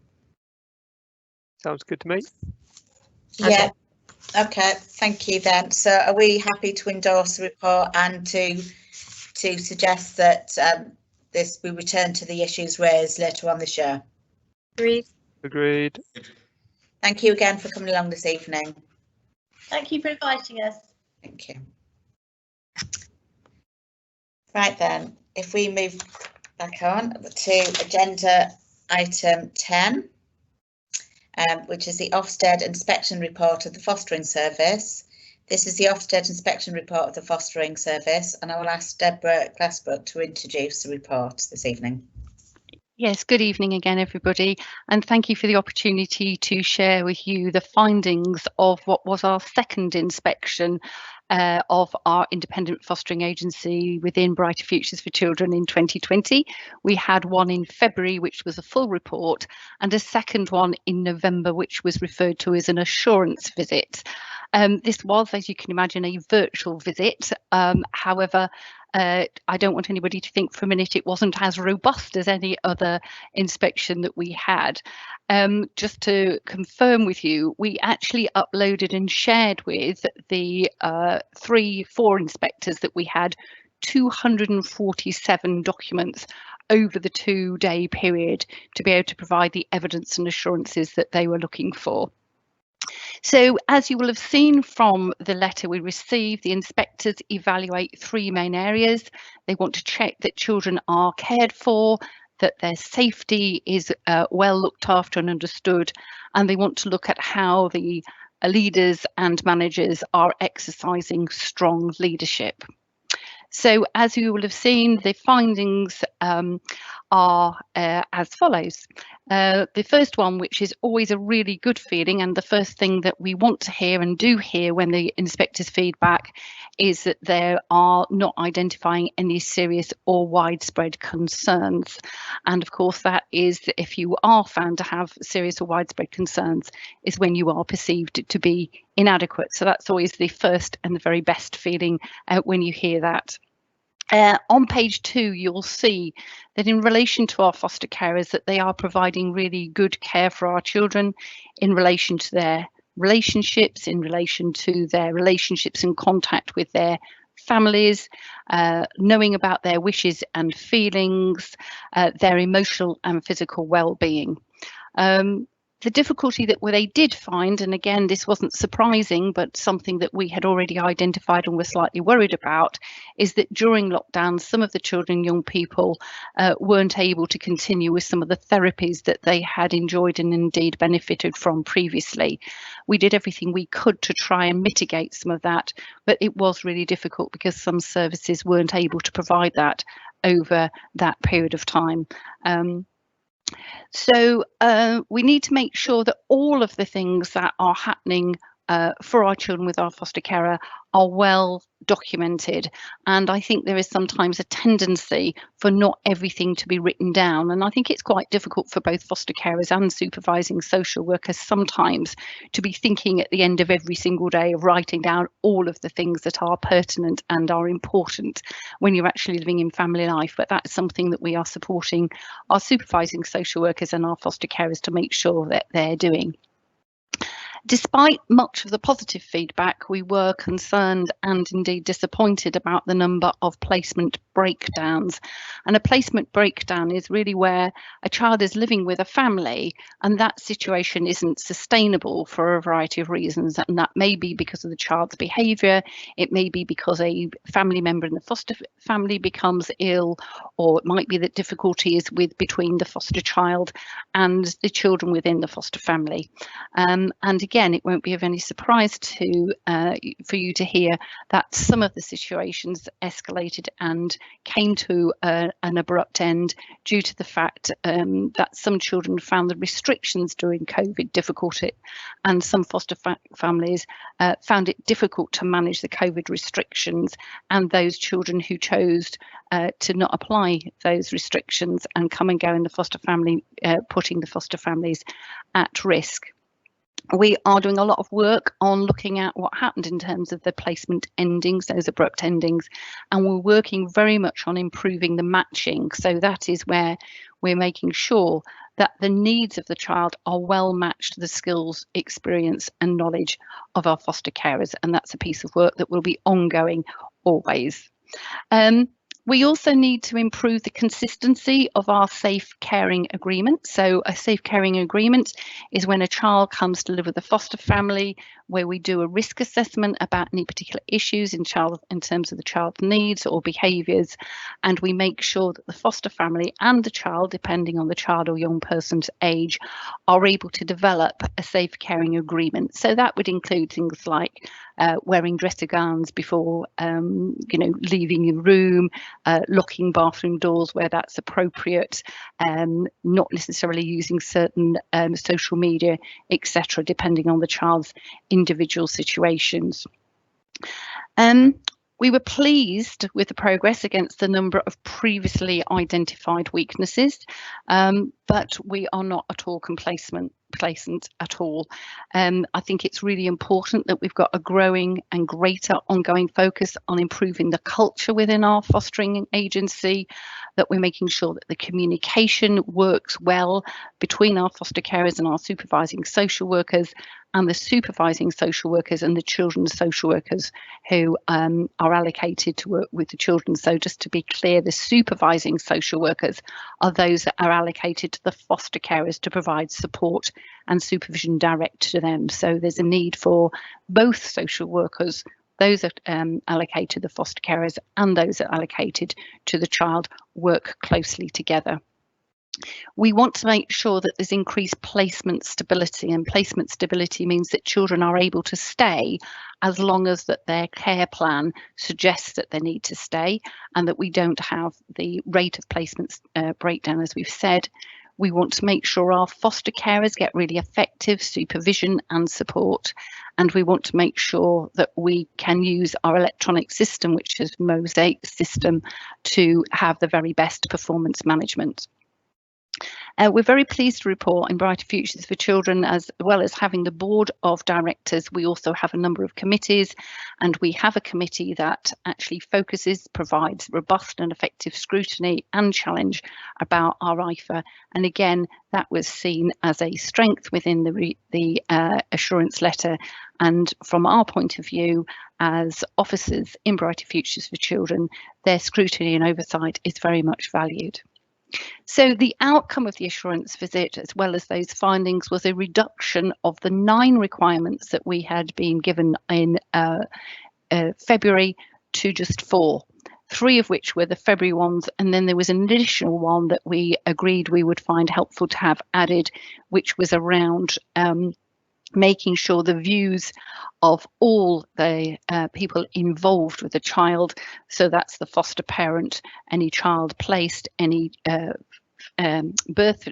Sounds good to me. Yeah. Okay. Thank you then. So are we happy to endorse the report and to suggest that we return to the issues raised later on this year? Agreed. Agreed. Thank you again for coming along this evening. Thank you for inviting us. Thank you. Right then, if we move back on to agenda item 10. Which is the Ofsted inspection report of the fostering service. This is the Ofsted inspection report of the fostering service, and I will ask Deborah Glassbrook to introduce the report this evening. Yes, good evening again, everybody, and thank you for the opportunity to share with you the findings of what was our second inspection of our independent fostering agency within Brighter Futures for Children in 2020. We had one in February, which was a full report, and a second one in November, which was referred to as an assurance visit. This was, as you can imagine, a virtual visit. However, I don't want anybody to think for a minute it wasn't as robust as any other inspection that we had. Just to confirm with you, we actually uploaded and shared with the 4 inspectors that we had 247 documents over the 2-day period to be able to provide the evidence and assurances that they were looking for. So, as you will have seen from the letter we received, the inspectors evaluate 3 main areas. They want to check that children are cared for, that their safety is well looked after and understood, and they want to look at how the leaders and managers are exercising strong leadership. So, as you will have seen, the findings are as follows. The first one, which is always a really good feeling, and the first thing that we want to hear and do hear when the inspectors feedback, is that they are not identifying any serious or widespread concerns. And of course, that is, if you are found to have serious or widespread concerns, is when you are perceived to be inadequate. So that's always the first and the very best feeling when you hear that. On page 2, you'll see that in relation to our foster carers, that they are providing really good care for our children in relation to their relationships, in relation to their relationships and contact with their families, knowing about their wishes and feelings, their emotional and physical well-being. The difficulty that they did find, and again, this wasn't surprising, but something that we had already identified and were slightly worried about, is that during lockdown, some of the children and young people weren't able to continue with some of the therapies that they had enjoyed and indeed benefited from previously. We did everything we could to try and mitigate some of that, but it was really difficult because some services weren't able to provide that over that period of time. So we need to make sure that all of the things that are happening for our children with our foster carer are well documented. And I think there is sometimes a tendency for not everything to be written down. And I think it's quite difficult for both foster carers and supervising social workers sometimes to be thinking at the end of every single day of writing down all of the things that are pertinent and are important when you're actually living in family life. But that's something that we are supporting our supervising social workers and our foster carers to make sure that they're doing. Despite much of the positive feedback, we were concerned and indeed disappointed about the number of placement breakdowns. And a placement breakdown is really where a child is living with a family and that situation isn't sustainable for a variety of reasons. And that may be because of the child's behaviour, it may be because a family member in the foster family becomes ill, or it might be that difficulty is between the foster child and the children within the foster family. And again, it won't be of any surprise for you to hear that some of the situations escalated and came to an abrupt end due to the fact that some children found the restrictions during COVID difficult, and some foster families found it difficult to manage the COVID restrictions, and those children who chose to not apply those restrictions and come and go in the foster family, putting the foster families at risk. We are doing a lot of work on looking at what happened in terms of the placement endings, those abrupt endings, and we're working very much on improving the matching. So that is where we're making sure that the needs of the child are well matched to the skills, experience and knowledge of our foster carers, and that's a piece of work that will be ongoing always. We also need to improve the consistency of our safe caring agreement. So a safe caring agreement is when a child comes to live with a foster family, where we do a risk assessment about any particular issues in terms of the child's needs or behaviours, and we make sure that the foster family and the child, depending on the child or young person's age, are able to develop a safe caring agreement. So that would include things like wearing dresser gowns before leaving your room, locking bathroom doors where that's appropriate, not necessarily using certain social media, etc., depending on the child's individual situations. We were pleased with the progress against the number of previously identified weaknesses, but we are not at all complacent at all. I think it's really important that we've got a growing and greater ongoing focus on improving the culture within our fostering agency, that we're making sure that the communication works well between our foster carers and our supervising social workers, and the supervising social workers and the children's social workers who are allocated to work with the children. So just to be clear, the supervising social workers are those that are allocated to the foster carers to provide support and supervision direct to them. So there's a need for both social workers, those that allocated to the foster carers and those that are allocated to the child, work closely together. We want to make sure that there's increased placement stability, and placement stability means that children are able to stay as long as that their care plan suggests that they need to stay, and that we don't have the rate of placements breakdown, as we've said. We want to make sure our foster carers get really effective supervision and support, and we want to make sure that we can use our electronic system, which is Mosaic system, to have the very best performance management. We're very pleased to report in Brighter Futures for Children, as well as having the board of directors, we also have a number of committees, and we have a committee that actually provides robust and effective scrutiny and challenge about our IFA. And again, that was seen as a strength within the assurance letter. And from our point of view, as officers in Brighter Futures for Children, their scrutiny and oversight is very much valued. So the outcome of the assurance visit, as well as those findings, was a reduction of the 9 requirements that we had been given in February to just 4, 3 of which were the February ones, and then there was an additional one that we agreed we would find helpful to have added, which was around making sure the views of all the people involved with the child, so that's the foster parent, any child placed, any birth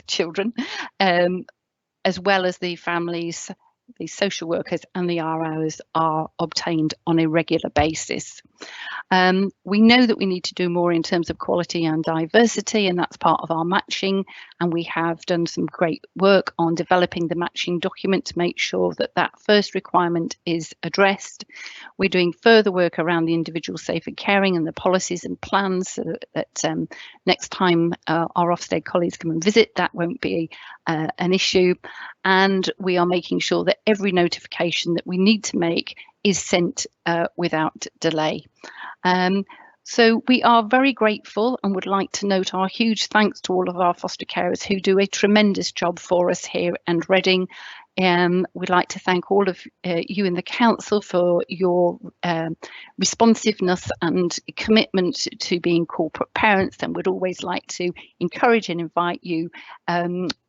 children, as well as the families, the social workers and the ROs are obtained on a regular basis. We know that we need to do more in terms of quality and diversity, and that's part of our matching, and we have done some great work on developing the matching document to make sure that that first requirement is addressed. We're doing further work around the individual safer caring and the policies and plans, so that next time our Ofsted colleagues come and visit, that won't be an issue. And we are making sure that every notification that we need to make is sent without delay. So we are very grateful and would like to note our huge thanks to all of our foster carers who do a tremendous job for us here in Reading. We'd like to thank all of you in the council for your responsiveness and commitment to being corporate parents, and would always like to encourage and invite you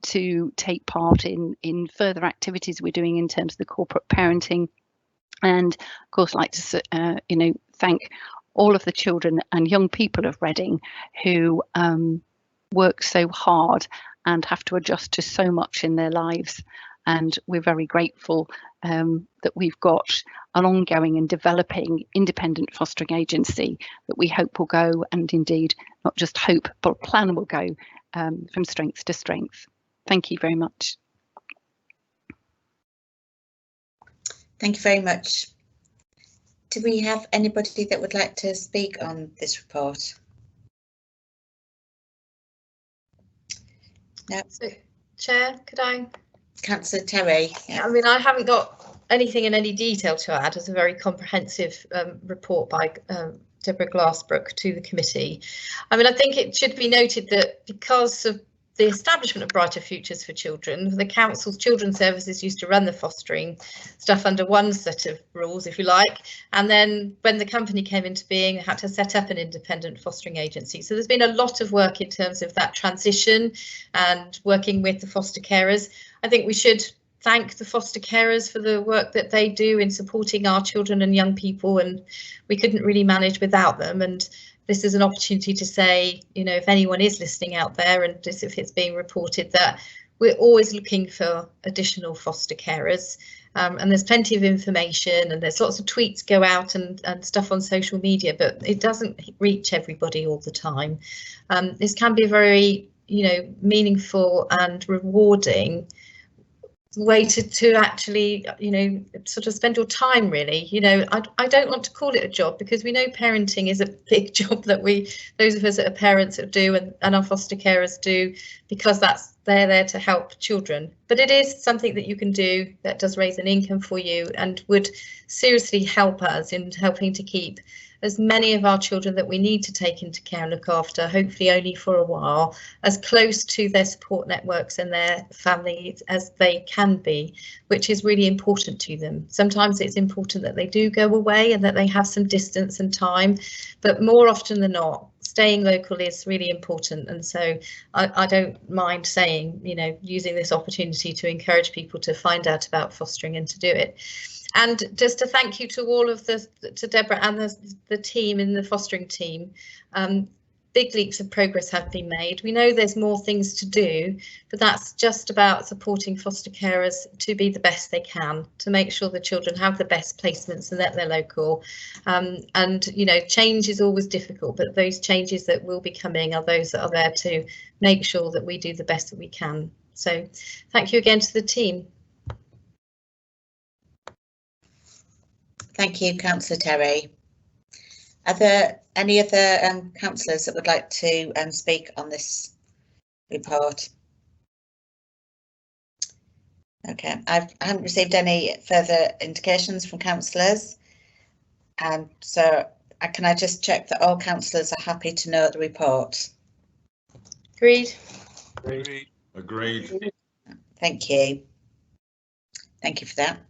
to take part in further activities we're doing in terms of the corporate parenting. And of course, like to thank all of the children and young people of Reading who work so hard and have to adjust to so much in their lives. And we're very grateful that we've got an ongoing and developing independent fostering agency that we hope will go, and indeed not just hope, but plan will go from strength to strength. Thank you very much. Thank you very much. Do we have anybody that would like to speak on this report? No. So, Chair, could I? Councillor Terry. Yeah. I mean, I haven't got anything in any detail to add. It's a very comprehensive report by Deborah Glassbrook to the committee. I mean, I think it should be noted that because of the establishment of Brighter Futures for Children, the council's children's services used to run the fostering stuff under one set of rules, if you like, and then when the company came into being, it had to set up an independent fostering agency. So there's been a lot of work in terms of that transition and working with the foster carers. I think we should thank the foster carers for the work that they do in supporting our children and young people, and we couldn't really manage without them. And this is an opportunity to say, you know, if anyone is listening out there, and just if it's being reported, that we're always looking for additional foster carers, and there's plenty of information, and there's lots of tweets go out and stuff on social media, but it doesn't reach everybody all the time. This can be a very, you know, meaningful and rewarding way to actually, you know, sort of spend your time, really. You know, I don't want to call it a job, because we know parenting is a big job that those of us that are parents that do, and our foster carers do, because they're there to help children. But it is something that you can do that does raise an income for you and would seriously help us in helping to keep as many of our children that we need to take into care and look after, hopefully only for a while, as close to their support networks and their families as they can be, which is really important to them. Sometimes it's important that they do go away and that they have some distance and time, but more often than not, staying local is really important. And so I don't mind saying, you know, using this opportunity to encourage people to find out about fostering and to do it. And just to thank you to all of to Deborah and the team in the fostering team. Big leaps of progress have been made. We know there's more things to do, but that's just about supporting foster carers to be the best they can, to make sure the children have the best placements and that they're local. And, you know, change is always difficult, but those changes that will be coming are those that are there to make sure that we do the best that we can. So thank you again to the team. Thank you, Councillor Terry. Are there any other councillors that would like to speak on this report? Okay, I haven't received any further indications from councillors, so can I just check that all councillors are happy to know the report? Agreed. Agreed. Agreed. Thank you. Thank you for that.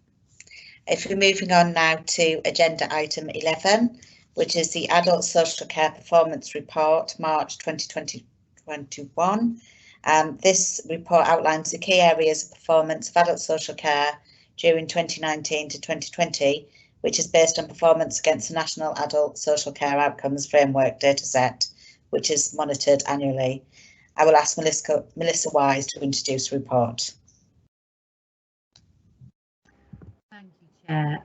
If we're moving on now to agenda item 11, which is the Adult Social Care Performance Report, March 2021. This report outlines the key areas of performance of adult social care during 2019 to 2020, which is based on performance against the National Adult Social Care Outcomes Framework dataset, which is monitored annually. I will ask Melissa Wise to introduce the report.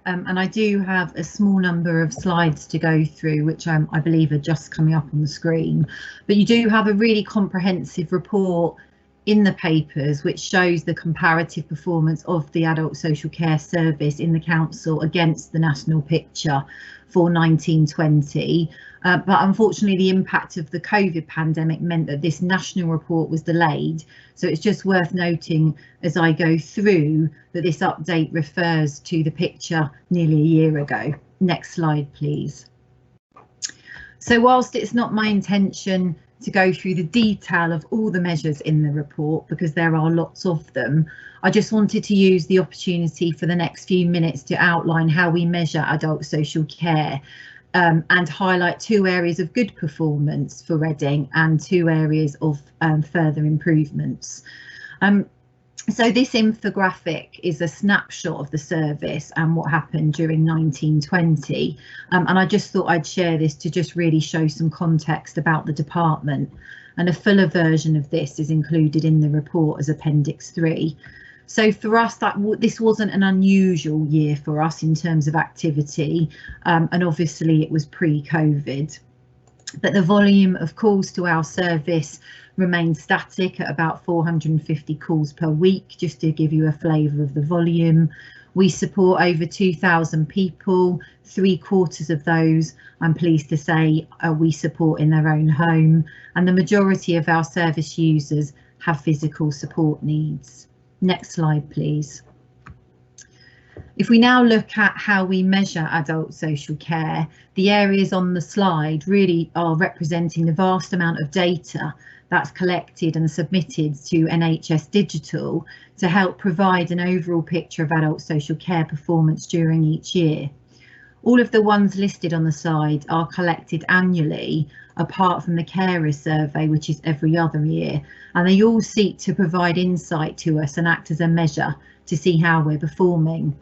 And I do have a small number of slides to go through, which I believe are just coming up on the screen. But you do have a really comprehensive report in the papers, which shows the comparative performance of the Adult Social Care Service in the Council against the national picture for 1920. But unfortunately, the impact of the COVID pandemic meant that this national report was delayed. So it's just worth noting as I go through that this update refers to the picture nearly a year ago. Next slide, please. So whilst it's not my intention to go through the detail of all the measures in the report, because there are lots of them, I just wanted to use the opportunity for the next few minutes to outline how we measure adult social care. And highlight two areas of good performance for Reading and two areas of further improvements. So this infographic is a snapshot of the service and what happened during 1920. And I just thought I'd share this to just really show some context about the department. And a fuller version of this is included in the report as Appendix 3. So for us, this wasn't an unusual year for us in terms of activity, and obviously it was pre-COVID. But the volume of calls to our service remained static at about 450 calls per week, just to give you a flavour of the volume. We support over 2,000 people, 3/4 of those, I'm pleased to say, we support in their own home, and the majority of our service users have physical support needs. Next slide, please. If we now look at how we measure adult social care, the areas on the slide really are representing the vast amount of data that's collected and submitted to NHS Digital to help provide an overall picture of adult social care performance during each year. All of the ones listed on the slide are collected annually, apart from the carer survey, which is every other year, and they all seek to provide insight to us and act as a measure to see how we're performing.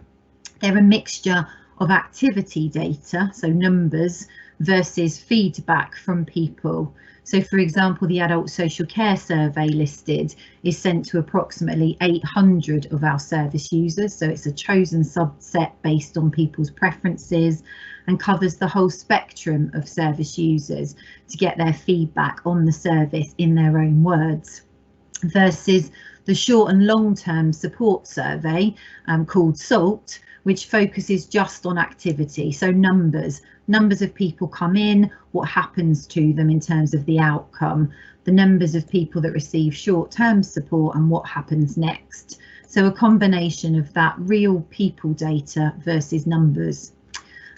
They're a mixture of activity data, so numbers, versus feedback from people. So for example, the adult social care survey listed is sent to approximately 800 of our service users. So it's a chosen subset based on people's preferences and covers the whole spectrum of service users to get their feedback on the service in their own words, versus the short and long-term support survey called SALT, which focuses just on activity, so numbers of people come in, what happens to them in terms of the outcome, the numbers of people that receive short-term support and what happens next. So a combination of that real people data versus numbers.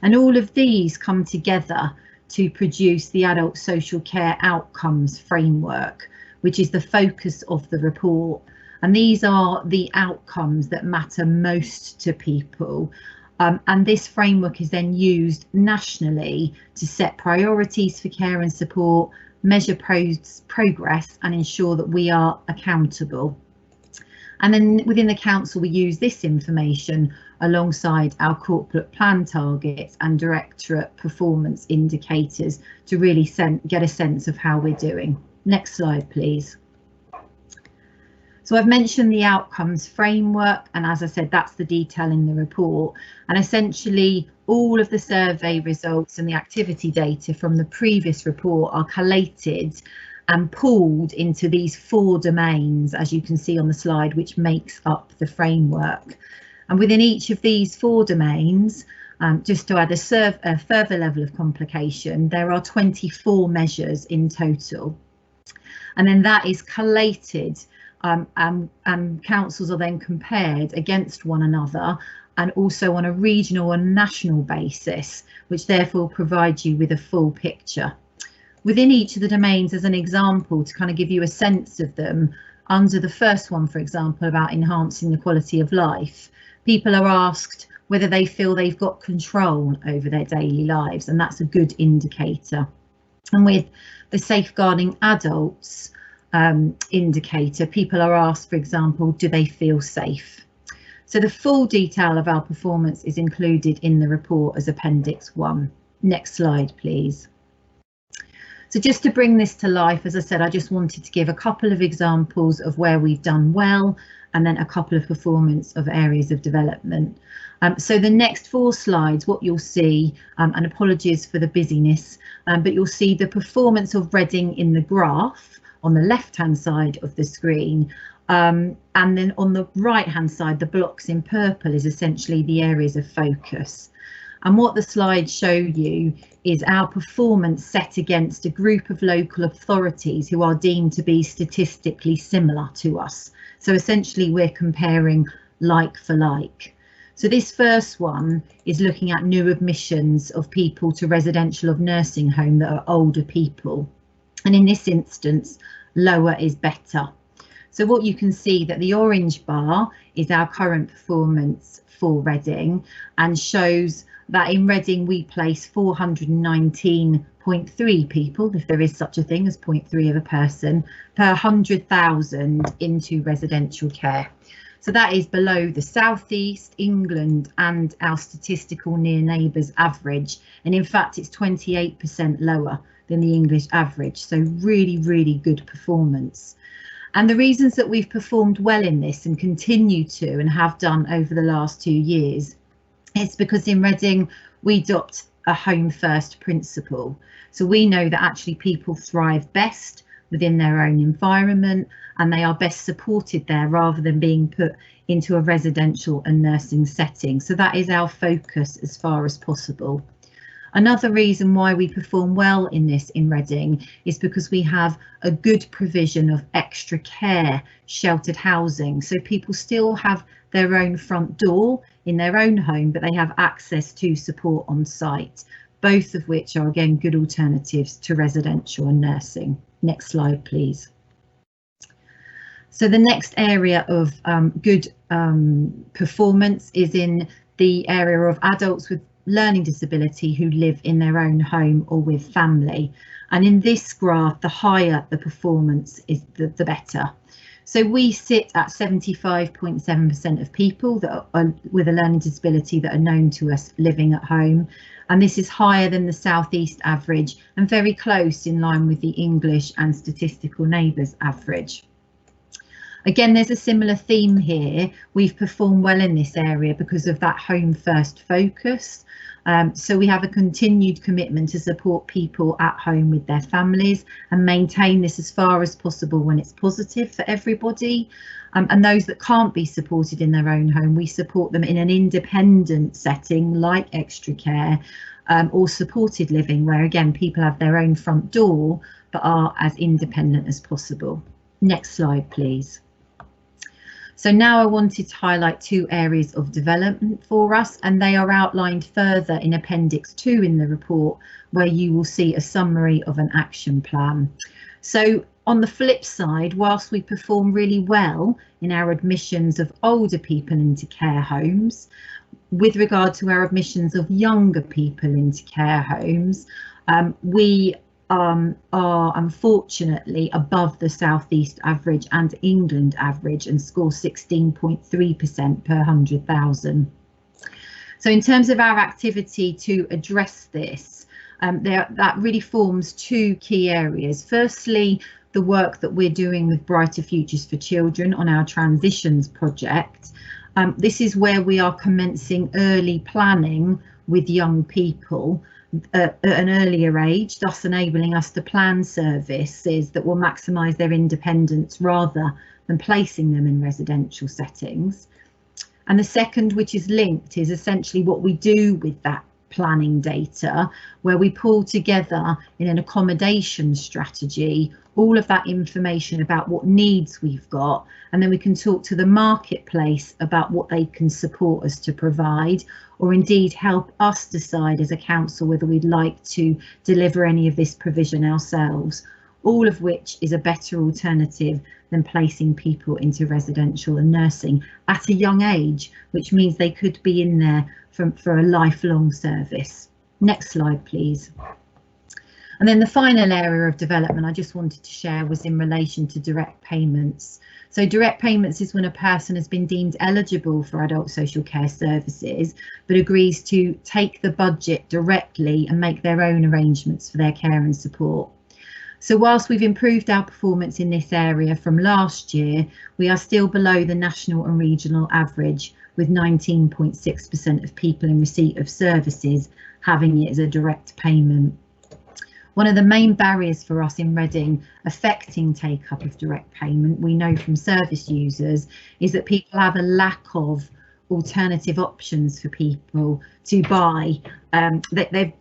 And all of these come together to produce the Adult Social Care Outcomes Framework, which is the focus of the report. And these are the outcomes that matter most to people. And this framework is then used nationally to set priorities for care and support, measure progress, and ensure that we are accountable. And then within the council, we use this information alongside our corporate plan targets and directorate performance indicators to really get a sense of how we're doing. Next slide, please. So I've mentioned the outcomes framework, and as I said, that's the detail in the report. And essentially all of the survey results and the activity data from the previous report are collated and pooled into these 4 domains, as you can see on the slide, which makes up the framework. And within each of these 4 domains, just to add a further level of complication, there are 24 measures in total. And then that is collated and councils are then compared against one another, and also on a regional and national basis, which therefore provides you with a full picture. Within each of the domains, as an example, to kind of give you a sense of them, under the first one, for example, about enhancing the quality of life, people are asked whether they feel they've got control over their daily lives, and that's a good indicator. And with the safeguarding adults indicator, people are asked, for example, do they feel safe? So the full detail of our performance is included in the report as Appendix 1. Next slide, please. So just to bring this to life, as I said, I just wanted to give a couple of examples of where we've done well, and then a couple of performance of areas of development. So the next 4 slides, what you'll see, and apologies for the busyness, but you'll see the performance of Reading in the graph on the left-hand side of the screen, and then on the right-hand side, the blocks in purple is essentially the areas of focus. And what the slides show you is our performance set against a group of local authorities who are deemed to be statistically similar to us. So essentially we're comparing like for like. So this first one is looking at new admissions of people to residential of nursing home that are older people. And in this instance, lower is better. So what you can see that the orange bar is our current performance for Reading, and shows that in Reading we place 419.3 people, if there is such a thing as 0.3 of a person, per 100,000 into residential care. So that is below the South East, England and our statistical near neighbours average. And in fact, it's 28% lower than the English average. So really, really good performance. And the reasons that we've performed well in this and continue to and have done over the last 2 years, it's because in Reading we adopt a home first principle. So we know that actually people thrive best within their own environment, and they are best supported there rather than being put into a residential and nursing setting. So that is our focus as far as possible. Another reason why we perform well in this in Reading is because we have a good provision of extra care sheltered housing. So people still have their own front door in their own home, but they have access to support on site, both of which are again good alternatives to residential and nursing. Next slide, please. So the next area of good performance is in the area of adults with learning disability who live in their own home or with family. And in this graph, the higher the performance is, the better. So we sit at 75.7% of people that are with a learning disability that are known to us living at home. And this is higher than the South East average and very close in line with the English and statistical neighbours average. Again, there's a similar theme here. We've performed well in this area because of that home first focus. So we have a continued commitment to support people at home with their families and maintain this as far as possible when it's positive for everybody. And those that can't be supported in their own home, we support them in an independent setting like extra care or supported living, where again people have their own front door but are as independent as possible. Next slide, please. So now I wanted to highlight 2 areas of development for us, and they are outlined further in Appendix 2 in the report, where you will see a summary of an action plan. So on the flip side, whilst we perform really well in our admissions of older people into care homes, with regard to our admissions of younger people into care homes, we are unfortunately above the South East average and England average and score 16.3% per 100,000. So in terms of our activity to address this, that really forms 2 key areas. Firstly, the work that we're doing with Brighter Futures for Children on our transitions project. This is where we are commencing early planning with young people at an earlier age, thus enabling us to plan services that will maximise their independence rather than placing them in residential settings. And the second, which is linked, is essentially what we do with that planning data, where we pull together in an accommodation strategy all of that information about what needs we've got, and then we can talk to the marketplace about what they can support us to provide, or indeed help us decide as a council whether we'd like to deliver any of this provision ourselves, all of which is a better alternative than placing people into residential and nursing at a young age, which means they could be in there for a lifelong service. Next slide, please. And then the final area of development I just wanted to share was in relation to direct payments. So direct payments is when a person has been deemed eligible for adult social care services, but agrees to take the budget directly and make their own arrangements for their care and support. So whilst we've improved our performance in this area from last year, we are still below the national and regional average, with 19.6% of people in receipt of services having it as a direct payment. One of the main barriers for us in Reading affecting take-up of direct payment, we know from service users, is that people have a lack of alternative options for people to buy. They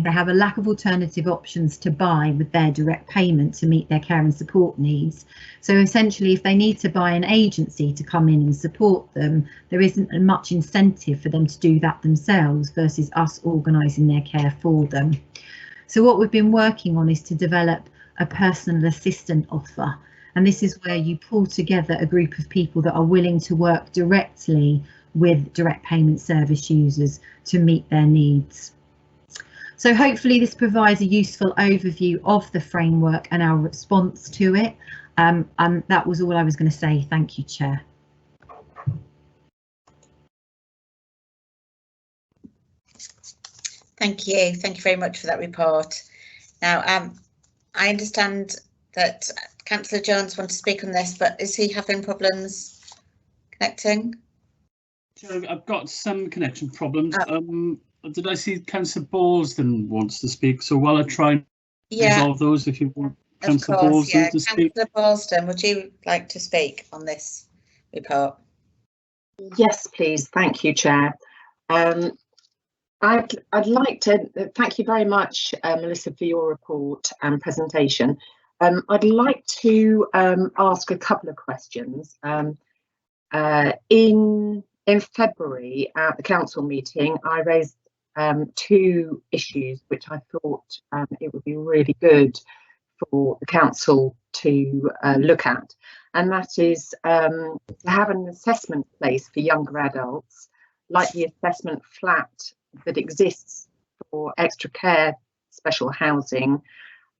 have a lack of alternative options to buy with their direct payment to meet their care and support needs. So essentially, if they need to buy an agency to come in and support them, there isn't much incentive for them to do that themselves versus us organising their care for them. So what we've been working on is to develop a personal assistant offer. And this is where you pull together a group of people that are willing to work directly with direct payment service users to meet their needs. So hopefully this provides a useful overview of the framework and our response to it. And that was all I was going to say. Thank you, Chair. Thank you. Thank you very much for that report. Now, I understand that Councillor Jones wants to speak on this, but is he having problems connecting? So I've got some connection problems. Did I see Councillor Borsden wants to speak? So while I try and resolve those, if you want Councillor Borsden to speak. Councillor Borsden, would you like to speak on this report? Yes, please. Thank you, Chair. I'd like to thank you very much, Melissa, for your report and presentation. I'd like to ask a couple of questions. In February at the council meeting, I raised 2 issues which I thought it would be really good for the council to look at, and that is to have an assessment place for younger adults, like the assessment flat that exists for extra care special housing,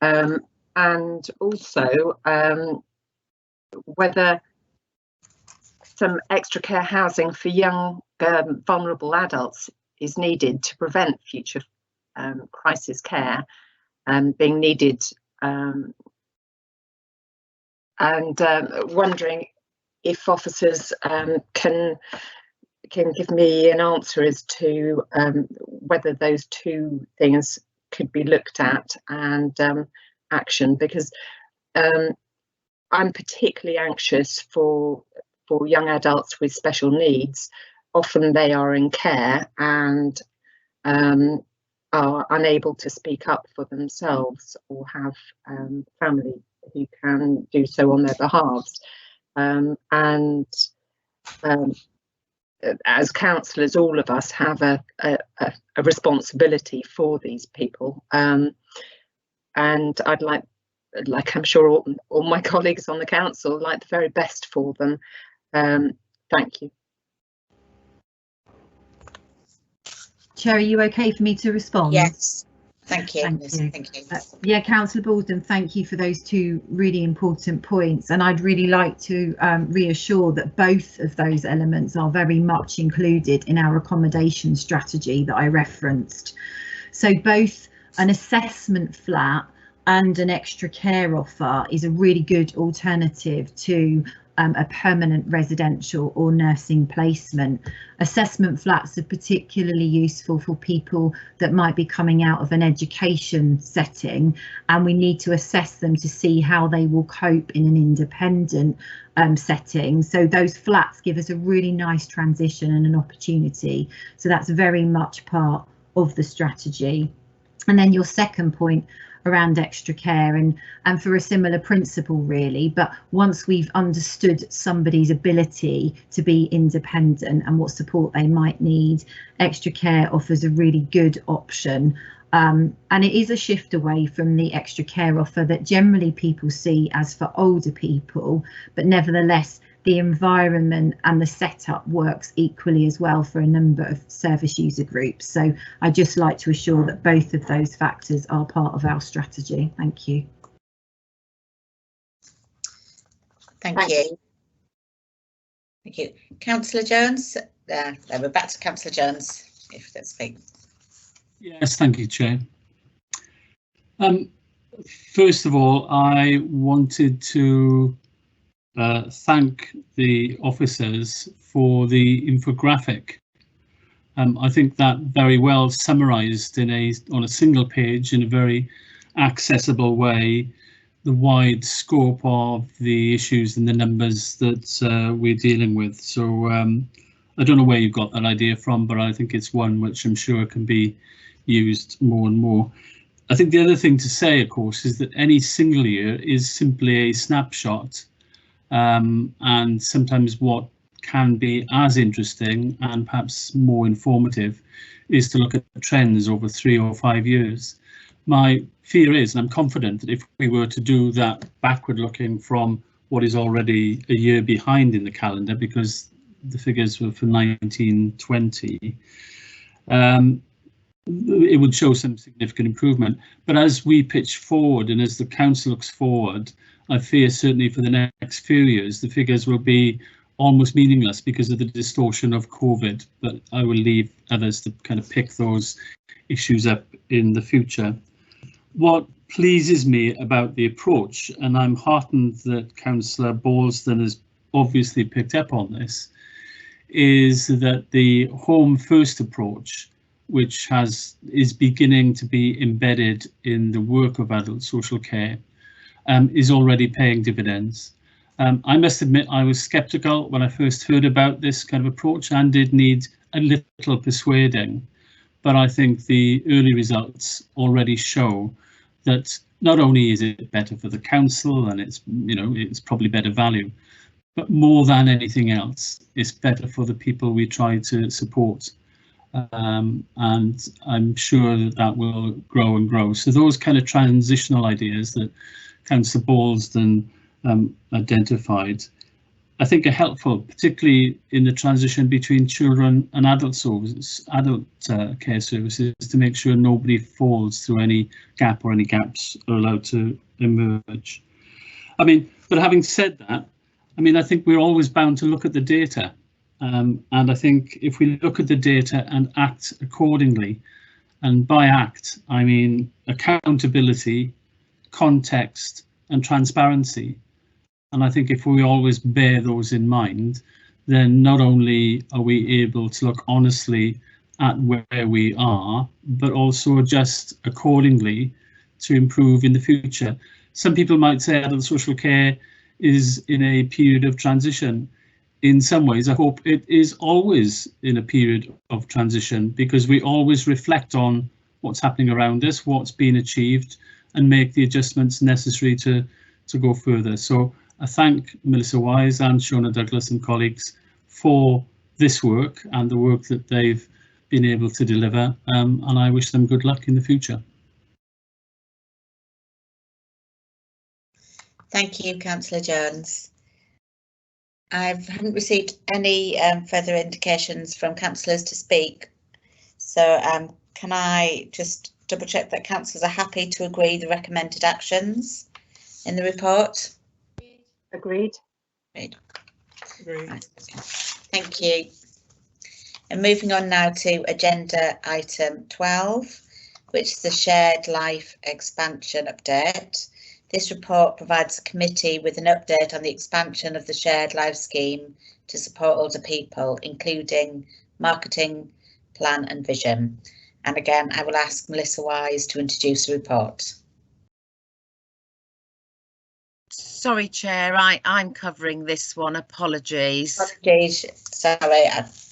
and also whether some extra care housing for young vulnerable adults is needed to prevent future crisis care being needed, and wondering if officers can give me an answer as to whether those 2 things could be looked at and action, because I'm particularly anxious for young adults with special needs. Often they are in care and are unable to speak up for themselves or have family who can do so on their behalves. And as councillors, all of us have a responsibility for these people, and I'd like I'm sure all my colleagues on the council, like the very best for them. Thank you. Chair, are you okay for me to respond? Yes. Thank you. Thank you. Yeah, Councillor Baldwin, thank you for those two really important points. And I'd really like to reassure that both of those elements are very much included in our accommodation strategy that I referenced. So both an assessment flat and an extra care offer is a really good alternative to a permanent residential or nursing placement. Assessment flats are particularly useful for people that might be coming out of an education setting, and we need to assess them to see how they will cope in an independent setting. So those flats give us a really nice transition and an opportunity. So that's very much part of the strategy. And then your second point around extra care, and for a similar principle really, but once we've understood somebody's ability to be independent and what support they might need, extra care offers a really good option, and it is a shift away from the extra care offer that generally people see as for older people, but nevertheless the environment and the setup works equally as well for a number of service user groups. So I'd just like to assure that both of those factors are part of our strategy. Thank you. Thank you. Thank you. Councillor Jones. We're back to Councillor Jones, if that's speak. Yes, thank you, Chair. First of all, I wanted to thank the officers for the infographic. I think that very well summarised on a single page in a very accessible way the wide scope of the issues and the numbers that we're dealing with. So I don't know where you got that idea from, but I think it's one which I'm sure can be used more and more. I think the other thing to say, of course, is that any single year is simply a snapshot. And sometimes what can be as interesting and perhaps more informative is to look at trends over 3 or 5 years. My fear is, and I'm confident, that if we were to do that backward looking from what is already a year behind in the calendar, because the figures were for 1920, it would show some significant improvement. But as we pitch forward and as the council looks forward, I fear certainly for the next few years the figures will be almost meaningless because of the distortion of COVID, but I will leave others to kind of pick those issues up in the future. What pleases me about the approach, and I'm heartened that Councillor Baldwin has obviously picked up on this, is that the home first approach, which is beginning to be embedded in the work of adult social care, is already paying dividends. I must admit I was sceptical when I first heard about this kind of approach and did need a little persuading, but I think the early results already show that not only is it better for the council and it's probably better value, but more than anything else, it's better for the people we try to support. And I'm sure that will grow and grow. So those kind of transitional ideas that Councillor Baldwin identified, I think are helpful, particularly in the transition between children and adult care services, to make sure nobody falls through any gap or any gaps are allowed to emerge. But having said that, I think we're always bound to look at the data. And I think if we look at the data and act accordingly, and by act, I mean accountability, context and transparency. And I think if we always bear those in mind, then not only are we able to look honestly at where we are, but also adjust accordingly to improve in the future. Some people might say adult social care is in a period of transition. In some ways, I hope it is always in a period of transition, because we always reflect on what's happening around us, what's been achieved, and make the adjustments necessary to go further. So I thank Melissa Wise and Shona Douglas and colleagues for this work and the work that they've been able to deliver, and I wish them good luck in the future. Thank you, Councillor Jones. I haven't received any further indications from councillors to speak, so can I just double check that councillors are happy to agree the recommended actions in the report? Agreed. Agreed. Right. Thank you. And moving on now to agenda item 12, which is the shared life expansion update. This report provides the committee with an update on the expansion of the shared life scheme to support older people, including marketing, plan and vision. And again, I will ask Melissa Wise to introduce the report. Sorry, Chair, I'm covering this one. Apologies. Apologies. Sorry,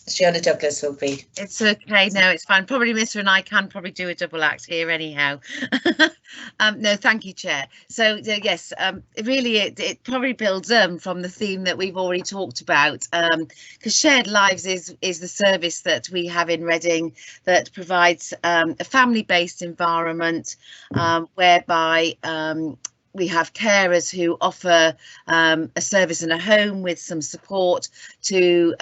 Fiona Douglas will be. It's okay. No, it's fine. Probably Melissa and I can probably do a double act here anyhow. No, thank you, Chair. So yes, really it probably builds from the theme that we've already talked about, because Shared Lives is the service that we have in Reading that provides a family-based environment whereby we have carers who offer a service in a home with some support to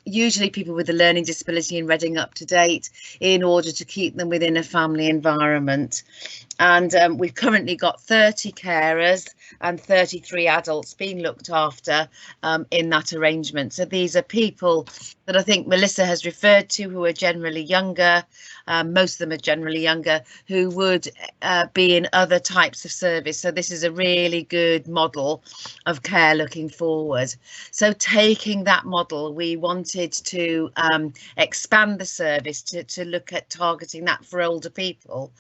usually people with a learning disability in Reading up to date, in order to keep them within a family environment. And we've currently got 30 carers and 33 adults being looked after in that arrangement. So these are people that I think Melissa has referred to, who are generally younger. Most of them are generally younger, who would be in other types of service. So this is a really good model of care looking forward. So taking that model, we wanted to expand the service to look at targeting that for older people,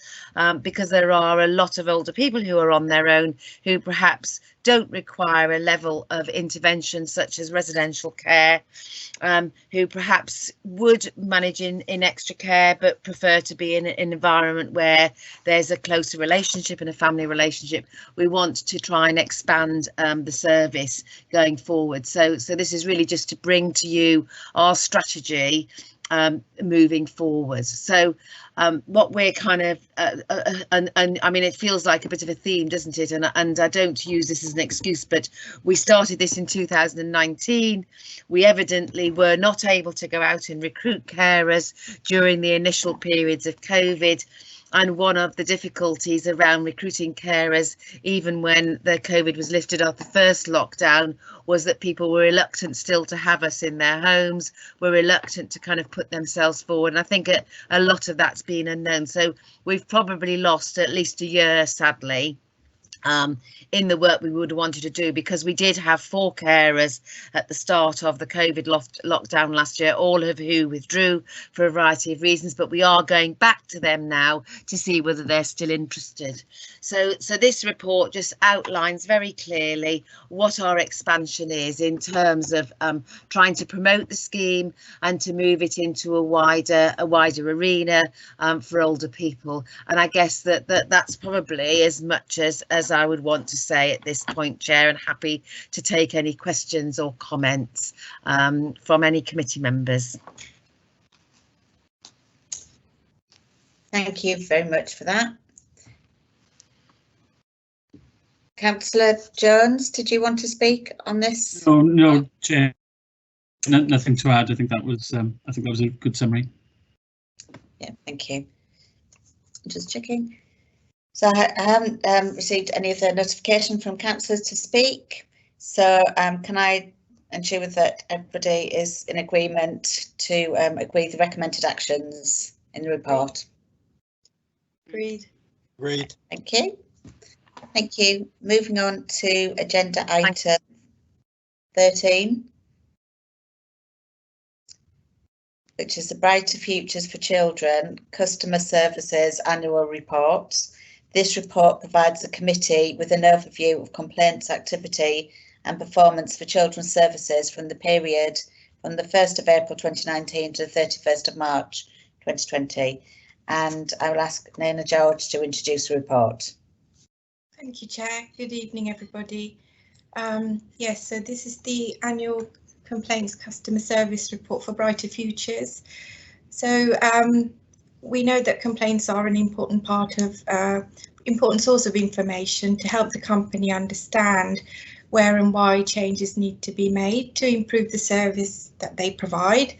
because there are a lot of older people who are on their own, who perhaps don't require a level of intervention such as residential care, who perhaps would manage in extra care but prefer to be in an environment where there's a closer relationship and a family relationship. We want to try and expand the service going forward. So this is really just to bring to you our strategy moving forward. So what we're kind of and I mean, it feels like a bit of a theme, doesn't it? And I don't use this as an excuse, but we started this in 2019. We evidently were not able to go out and recruit carers during the initial periods of COVID. And one of the difficulties around recruiting carers, even when the COVID was lifted after the first lockdown, was that people were reluctant still to have us in their homes, were reluctant to kind of put themselves forward. And I think a lot of that's been unknown. So we've probably lost at least a year, sadly, in the work we would have wanted to do, because we did have 4 carers at the start of the COVID lockdown last year, all of who withdrew for a variety of reasons, but we are going back to them now to see whether they're still interested. So this report just outlines very clearly what our expansion is in terms of trying to promote the scheme and to move it into a wider arena for older people. And I guess that's probably as much as I would want to say at this point, Chair, and happy to take any questions or comments from any committee members. Thank you very much for that. Councillor Jones, did you want to speak on this? No, Chair. Nothing to add. I think that was a good summary. Yeah, thank you. Just checking. So I haven't received any of the notification from councillors to speak. So can I ensure that everybody is in agreement to agree the recommended actions in the report? Agreed. Agreed. Thank you. Thank you. Moving on to agenda item 13, which is the Brighter Futures for Children Customer Services Annual Report. This report provides the committee with an overview of complaints activity and performance for children's services from the period from the 1st of April 2019 to the 31st of March 2020. And I will ask Naina George to introduce the report. Thank you, Chair. Good evening, everybody. Yes, so this is the annual complaints customer service report for Brighter Futures. So we know that complaints are an important part of important source of information to help the company understand where and why changes need to be made to improve the service that they provide.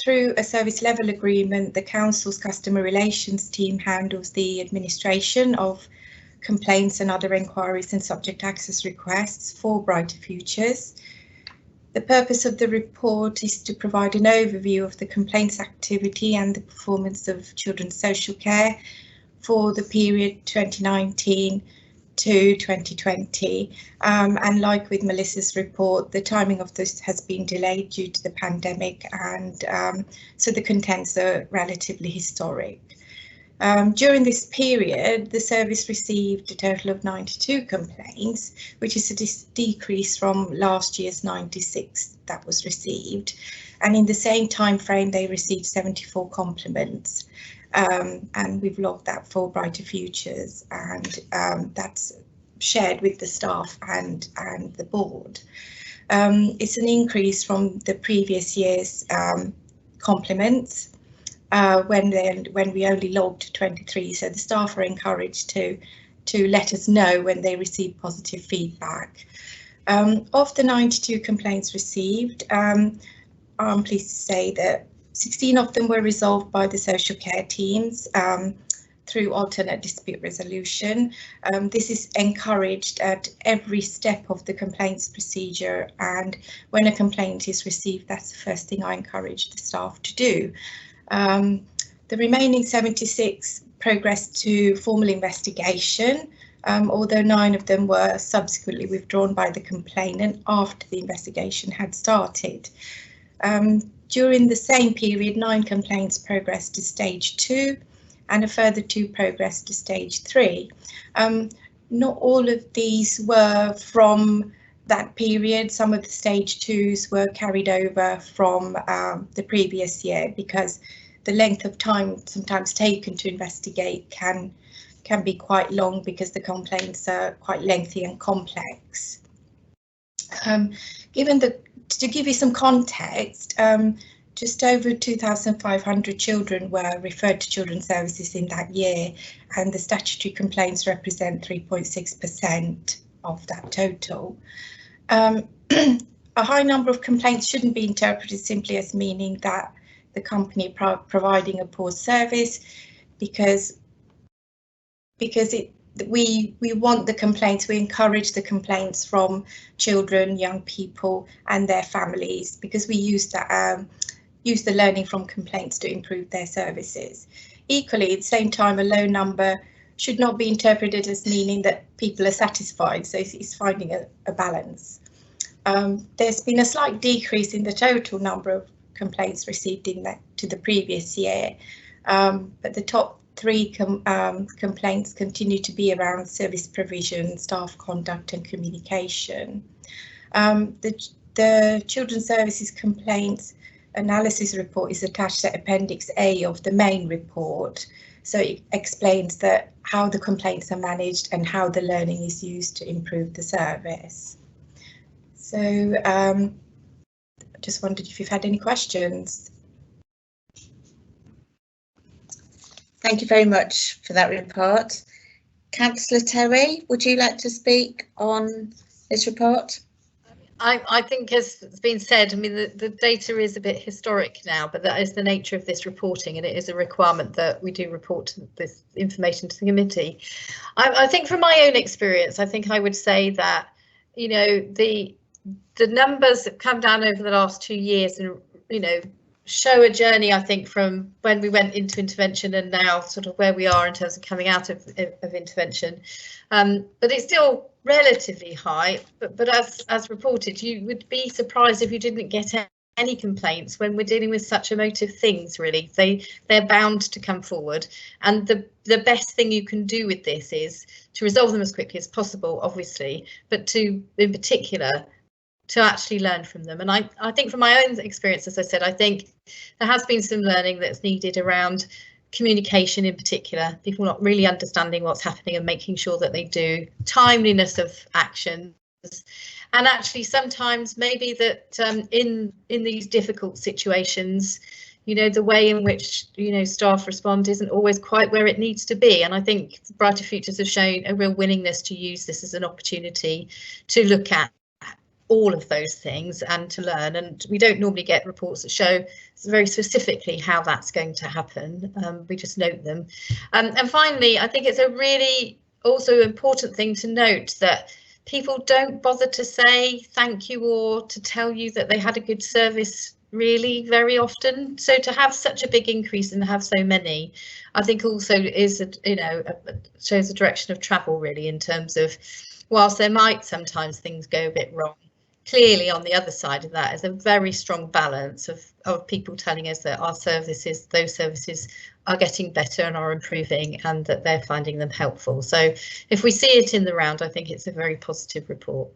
Through a service level agreement, the council's customer relations team handles the administration of complaints and other enquiries and subject access requests for Brighter Futures. The purpose of the report is to provide an overview of the complaints activity and the performance of children's social care for the period 2019 to 2020, and like with Melissa's report, the timing of this has been delayed due to the pandemic, and so the contents are relatively historic. During this period, the service received a total of 92 complaints, which is a decrease from last year's 96 that was received, and in the same time frame they received 74 compliments. And we've logged that for Brighter Futures, and that's shared with the staff and the board. It's an increase from the previous year's compliments when we only logged 23. So the staff are encouraged to let us know when they receive positive feedback. Of the 92 complaints received, I'm pleased to say that 16 of them were resolved by the social care teams through alternate dispute resolution. This is encouraged at every step of the complaints procedure, and when a complaint is received, that's the first thing I encourage the staff to do. The remaining 76 progressed to formal investigation, although 9 of them were subsequently withdrawn by the complainant after the investigation had started. During the same period, 9 complaints progressed to stage 2 and a further 2 progressed to stage 3. Not all of these were from that period. Some of the stage 2s were carried over from the previous year, because the length of time sometimes taken to investigate can be quite long because the complaints are quite lengthy and complex. To give you some context, just over 2,500 children were referred to children's services in that year, and the statutory complaints represent 3.6% of that total. A high number of complaints shouldn't be interpreted simply as meaning that the company providing a poor service, because we want the complaints, we encourage the complaints from children, young people and their families, because we use the learning from complaints to improve their services. Equally, at the same time, a low number should not be interpreted as meaning that people are satisfied, so it's finding a balance. There's been a slight decrease in the total number of complaints received to the previous year, but the top 3 complaints continue to be around service provision, staff conduct and communication. The Children's Services Complaints Analysis Report is attached to Appendix A of the main report, so it explains how the complaints are managed and how the learning is used to improve the service. So just wondered if you've had any questions. Thank you very much for that report. Councillor Terry, would you like to speak on this report? I think, as has been said, I mean, the data is a bit historic now, but that is the nature of this reporting, and it is a requirement that we do report this information to the committee. I think from my own experience, I think I would say that, you know, the numbers have come down over the last 2 years and, you know, show a journey, I think, from when we went into intervention and now sort of where we are in terms of coming out of intervention. But it's still relatively high, but as reported, you would be surprised if you didn't get any complaints when we're dealing with such emotive things. Really, they're bound to come forward, and the best thing you can do with this is to resolve them as quickly as possible, obviously, but to, in particular, to actually learn from them. And I think from my own experience, as I said, I think there has been some learning that's needed around communication, in particular, people not really understanding what's happening and making sure that they do, timeliness of actions, And actually, sometimes maybe that in these difficult situations, you know, the way in which, you know, staff respond isn't always quite where it needs to be. And I think Brighter Futures have shown a real willingness to use this as an opportunity to look at all of those things and to learn. And we don't normally get reports that show very specifically how that's going to happen. We just note them. And finally, I think it's a really also important thing to note that people don't bother to say thank you or to tell you that they had a good service really very often. So to have such a big increase and have so many, I think also is, shows the direction of travel really, in terms of, whilst there might sometimes things go a bit wrong, clearly on the other side of that is a very strong balance of people telling us that our services, those services are getting better and are improving and that they're finding them helpful. So if we see it in the round, I think it's a very positive report.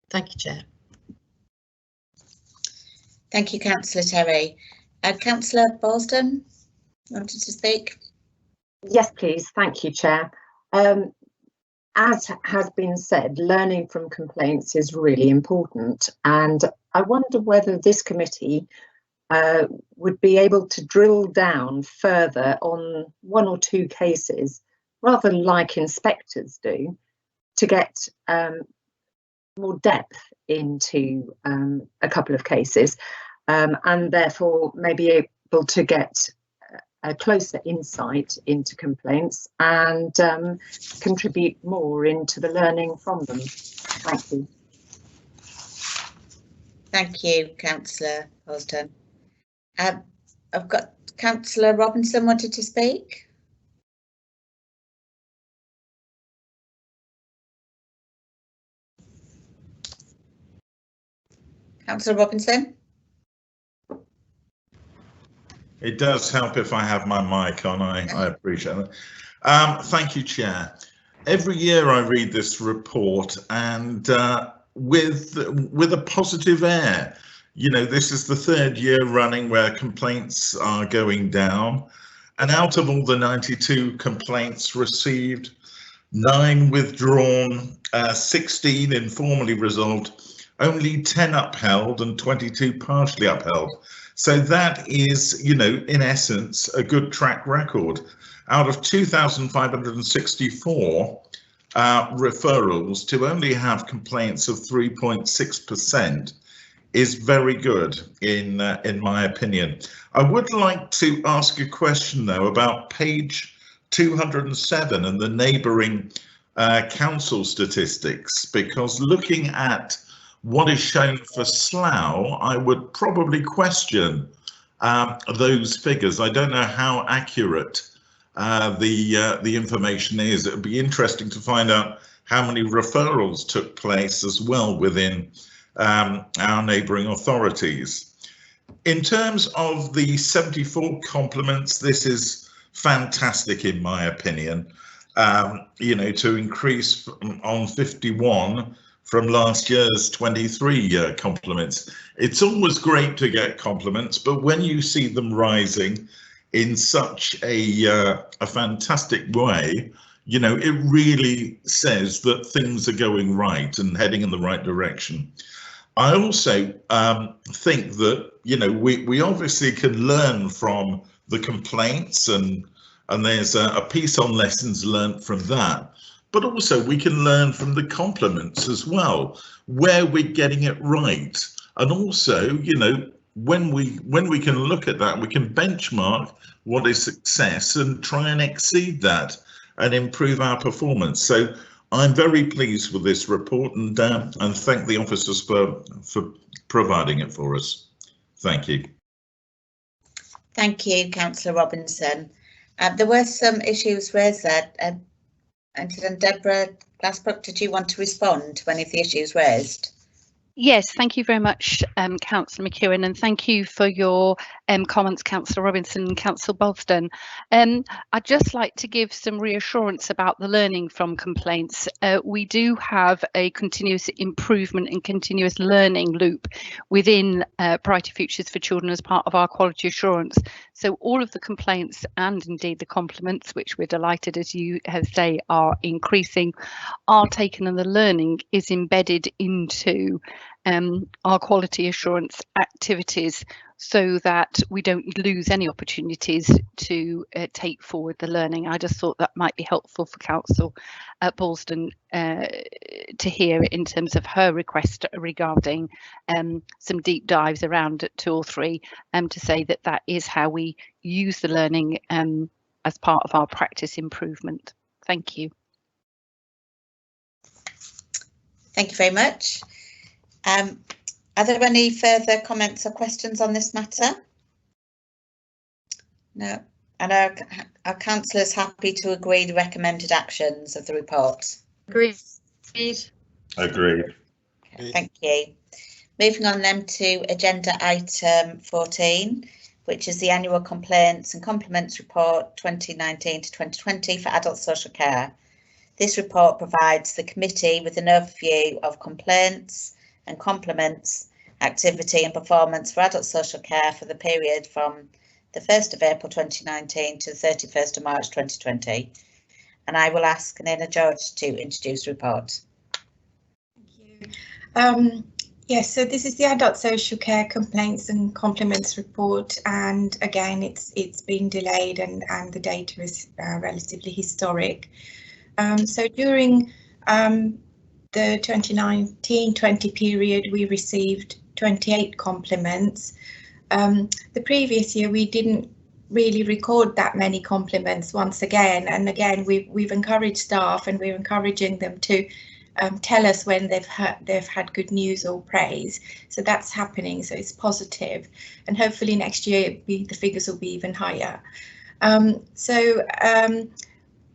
Thank you, Chair. Thank you, Councillor Terry. Councillor Bosden wanted to speak. Yes, please. Thank you, Chair. As has been said, learning from complaints is really important, and I wonder whether this committee would be able to drill down further on one or two cases, rather like inspectors do, to get more depth into a couple of cases, and therefore may be able to get a closer insight into complaints and contribute more into the learning from them. Thank you. Thank you, Councillor Bosden. I've got Councillor Robinson wanted to speak. Councillor Robinson. It does help if I have my mic on. I appreciate it. Thank you, Chair. Every year I read this report and with a positive air. You know, this is the third year running where complaints are going down. And out of all the 92 complaints received, 9 withdrawn, 16 informally resolved, only 10 upheld and 22 partially upheld. So that is, you know, in essence, a good track record. Out of 2,564 referrals, to only have complaints of 3.6% is very good, in my opinion. I would like to ask a question, though, about page 207 and the neighbouring council statistics, because looking at what is shown for Slough, I would probably question those figures. I don't know how accurate the information is. It would be interesting to find out how many referrals took place as well within our neighbouring authorities. In terms of the 74 compliments, this is fantastic in my opinion. You know, to increase on 51 from last year's 23 compliments. It's always great to get compliments, but when you see them rising in such a fantastic way, you know, it really says that things are going right and heading in the right direction. I also think that, you know, we obviously can learn from the complaints and there's a piece on lessons learned from that. But also we can learn from the compliments as well, where we're getting it right. And also, you know, when we can look at that, we can benchmark what is success and try and exceed that and improve our performance. So I'm very pleased with this report and thank the officers for providing it for us. Thank you. Thank you, Councillor Robinson. There were some issues raised there. And Deborah Glassbrook, did you want to respond to any of the issues raised? Yes, thank you very much, Councillor McEwen, and thank you for your comments, Councillor Robinson and Councillor Bosden. I'd just like to give some reassurance about the learning from complaints. We do have a continuous improvement and continuous learning loop within Brighter Futures for Children as part of our quality assurance. So all of the complaints and indeed the compliments, which we're delighted, as you have say, are increasing, are taken, and the learning is embedded into our quality assurance activities, so that we don't lose any opportunities to take forward the learning. I just thought that might be helpful for Council Ballston to hear in terms of her request regarding some deep dives around 2 or 3, to say that that is how we use the learning as part of our practice improvement. Thank you. Thank you very much. Are there any further comments or questions on this matter? No. And our councillor is happy to agree the recommended actions of the report. Agreed. Agreed. Okay, thank you. Moving on then to agenda item 14, which is the annual complaints and compliments report 2019 to 2020 for adult social care. This report provides the committee with an overview of complaints and compliments, activity and performance for adult social care for the period from the 1st of April 2019 to the 31st of March 2020. And I will ask Nina George to introduce the report. Thank you. Yes, so this is the adult social care complaints and compliments report, and again it's been delayed and the data is relatively historic. So during the 2019-20 period, we received 28 compliments. The previous year, we didn't really record that many compliments once again. And again, we've encouraged staff, and we're encouraging them to tell us when they've had good news or praise. So that's happening. So it's positive, and hopefully next year the figures will be even higher.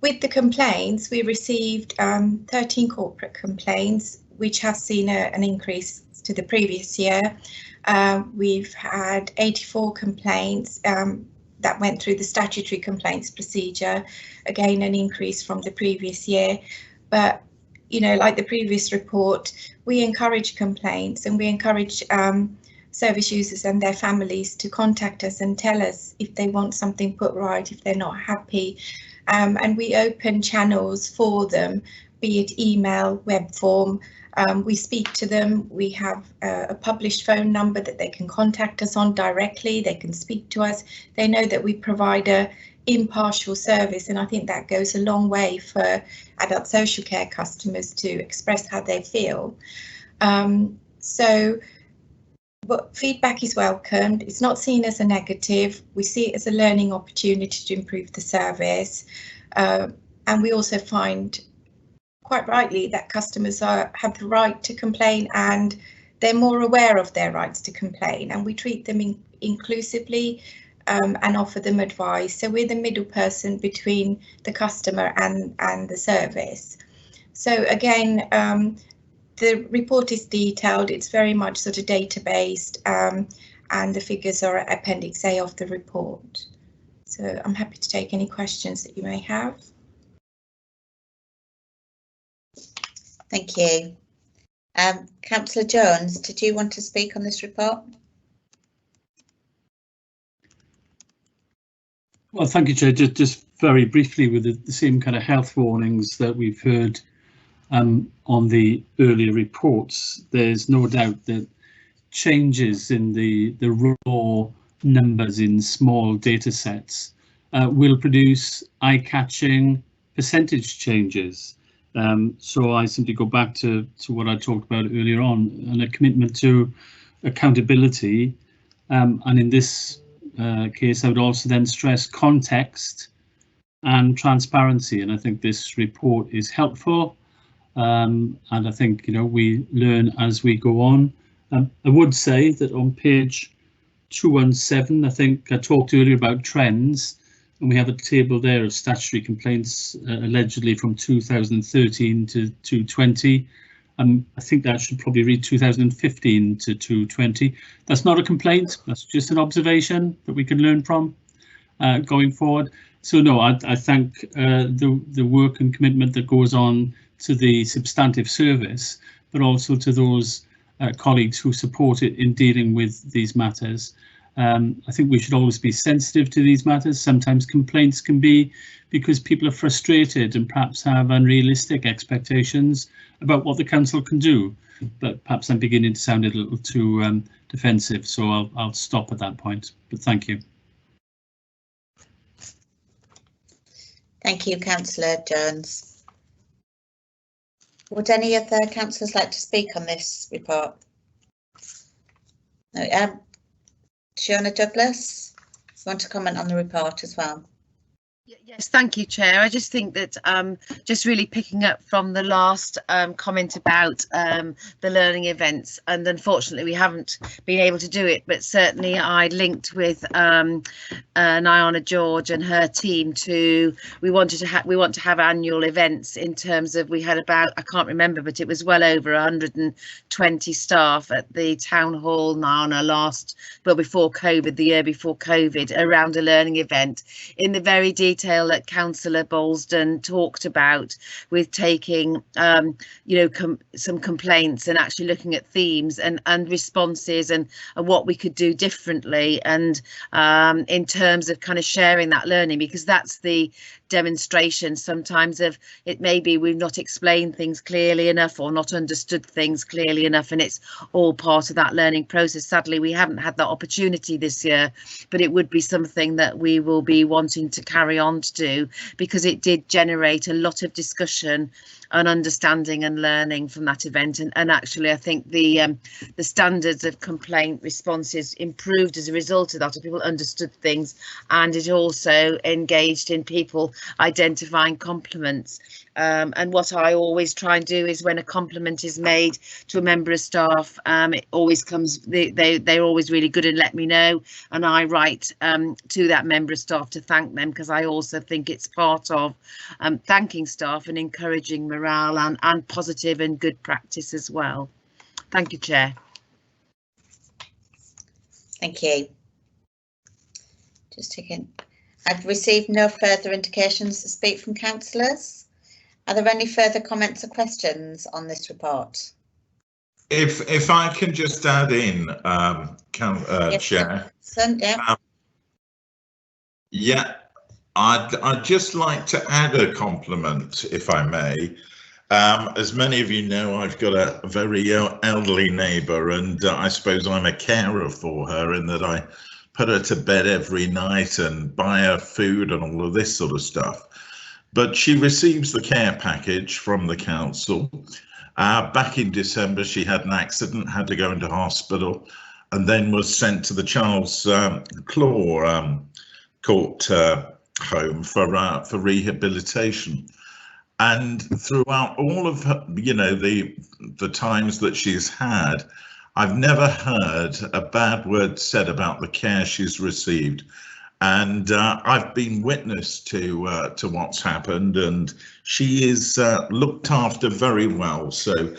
With the complaints, we received 13 corporate complaints, which has seen an increase to the previous year. We've had 84 complaints that went through the statutory complaints procedure, again an increase from the previous year. But, you know, like the previous report, we encourage complaints, and we encourage service users and their families to contact us and tell us if they want something put right, if they're not happy. And we open channels for them, be it email, web form. We speak to them. We have a published phone number that they can contact us on directly. They can speak to us. They know that we provide a impartial service, and I think that goes a long way for adult social care customers to express how they feel. But feedback is welcomed. It's not seen as a negative. We see it as a learning opportunity to improve the service. And we also find, quite rightly, that customers have the right to complain, and they're more aware of their rights to complain, and we treat them inclusively and offer them advice. So we're the middle person between the customer and the service. So again, the report is detailed. It's very much sort of data-based, and the figures are at Appendix A of the report. So I'm happy to take any questions that you may have. Thank you. Councillor Jones, did you want to speak on this report? Well, thank you, Chair. Just very briefly, with the same kind of health warnings that we've heard on the earlier reports, there's no doubt that changes in the raw numbers in small data sets will produce eye-catching percentage changes. So I simply go back to what I talked about earlier on, and a commitment to accountability. And in this case, I would also then stress context and transparency. And I think this report is helpful. And I think, you know, we learn as we go on. I would say that on page 217, I think I talked earlier about trends, and we have a table there of statutory complaints allegedly from 2013 to 2020. I think that should probably read 2015 to 2020. That's not a complaint, that's just an observation that we can learn from going forward. So no, I thank the work and commitment that goes on to the substantive service, but also to those colleagues who support it in dealing with these matters. I think we should always be sensitive to these matters. Sometimes complaints can be because people are frustrated and perhaps have unrealistic expectations about what the council can do. But perhaps I'm beginning to sound a little too defensive, so I'll stop at that point. But thank you. Thank you, Councillor Jones. Would any of the councillors like to speak on this report? No, Fiona Douglas, you want to comment on the report as well? Yes, thank you, Chair. I just think that just really picking up from the last comment about the learning events, and unfortunately we haven't been able to do it, but certainly I linked with Nyana George and her team to we want to have annual events in terms of, we had about, I can't remember, but it was well over 120 staff at the town hall, Nyana, before COVID, the year before COVID, around a learning event in the very detail that Councillor Bolsden talked about, with taking some complaints and actually looking at themes and responses and what we could do differently, and in terms of kind of sharing that learning, because that's the demonstration sometimes of it. Maybe we've not explained things clearly enough or not understood things clearly enough, and it's all part of that learning process. Sadly, we haven't had that opportunity this year, but it would be something that we will be wanting to carry on to do, because it did generate a lot of discussion and understanding and learning from that event. And actually I think the standards of complaint responses improved as a result of that, people understood things, and it also engaged in people identifying compliments. And what I always try and do is, when a compliment is made to a member of staff, it always comes, they're always really good and let me know, and I write to that member of staff to thank them, because I also think it's part of thanking staff and encouraging morale and positive and good practice as well. Thank you, Chair. Thank you. Just checking. I've received no further indications to speak from councillors. Are there any further comments or questions on this report? If I can just add in, Yes, Chair. Yeah. I'd just like to add a compliment, if I may. As many of you know, I've got a very elderly neighbour, and I suppose I'm a carer for her, in that I put her to bed every night and buy her food and all of this sort of stuff. But she receives the care package from the council. Back in December, she had an accident, had to go into hospital, and then was sent to the Charles Claw Court home for rehabilitation. And throughout all of her, the times that she's had, I've never heard a bad word said about the care she's received. And I've been witness to what's happened, and she is looked after very well. So,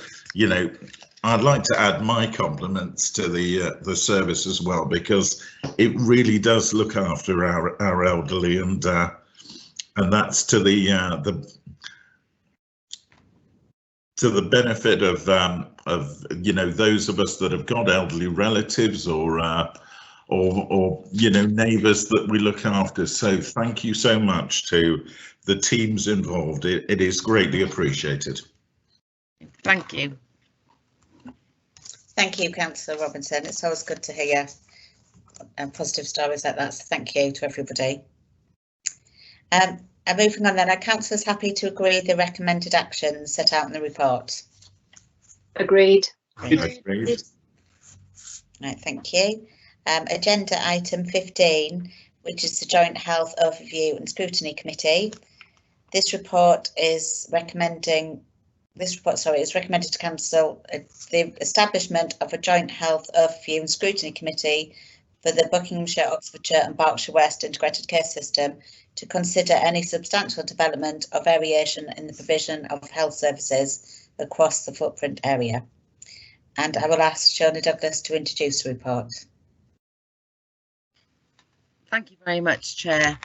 I'd like to add my compliments to the service as well, because it really does look after our elderly, and that's to the benefit of those of us that have got elderly relatives or neighbours that we look after. So thank you so much to the teams involved. It is greatly appreciated. Thank you. Thank you, Councillor Robinson. It's always good to hear positive stories like that. So thank you to everybody. And moving on then, are councillors happy to agree the recommended actions set out in the report? Agreed. Agreed. Right, thank you. Agenda item 15, which is the Joint Health Overview and Scrutiny Committee. This report is recommended to Council the establishment of a Joint Health Overview and Scrutiny Committee for the Buckinghamshire, Oxfordshire and Berkshire West Integrated Care System to consider any substantial development or variation in the provision of health services across the footprint area. And I will ask Shona Douglas to introduce the report. Thank you very much, Chair.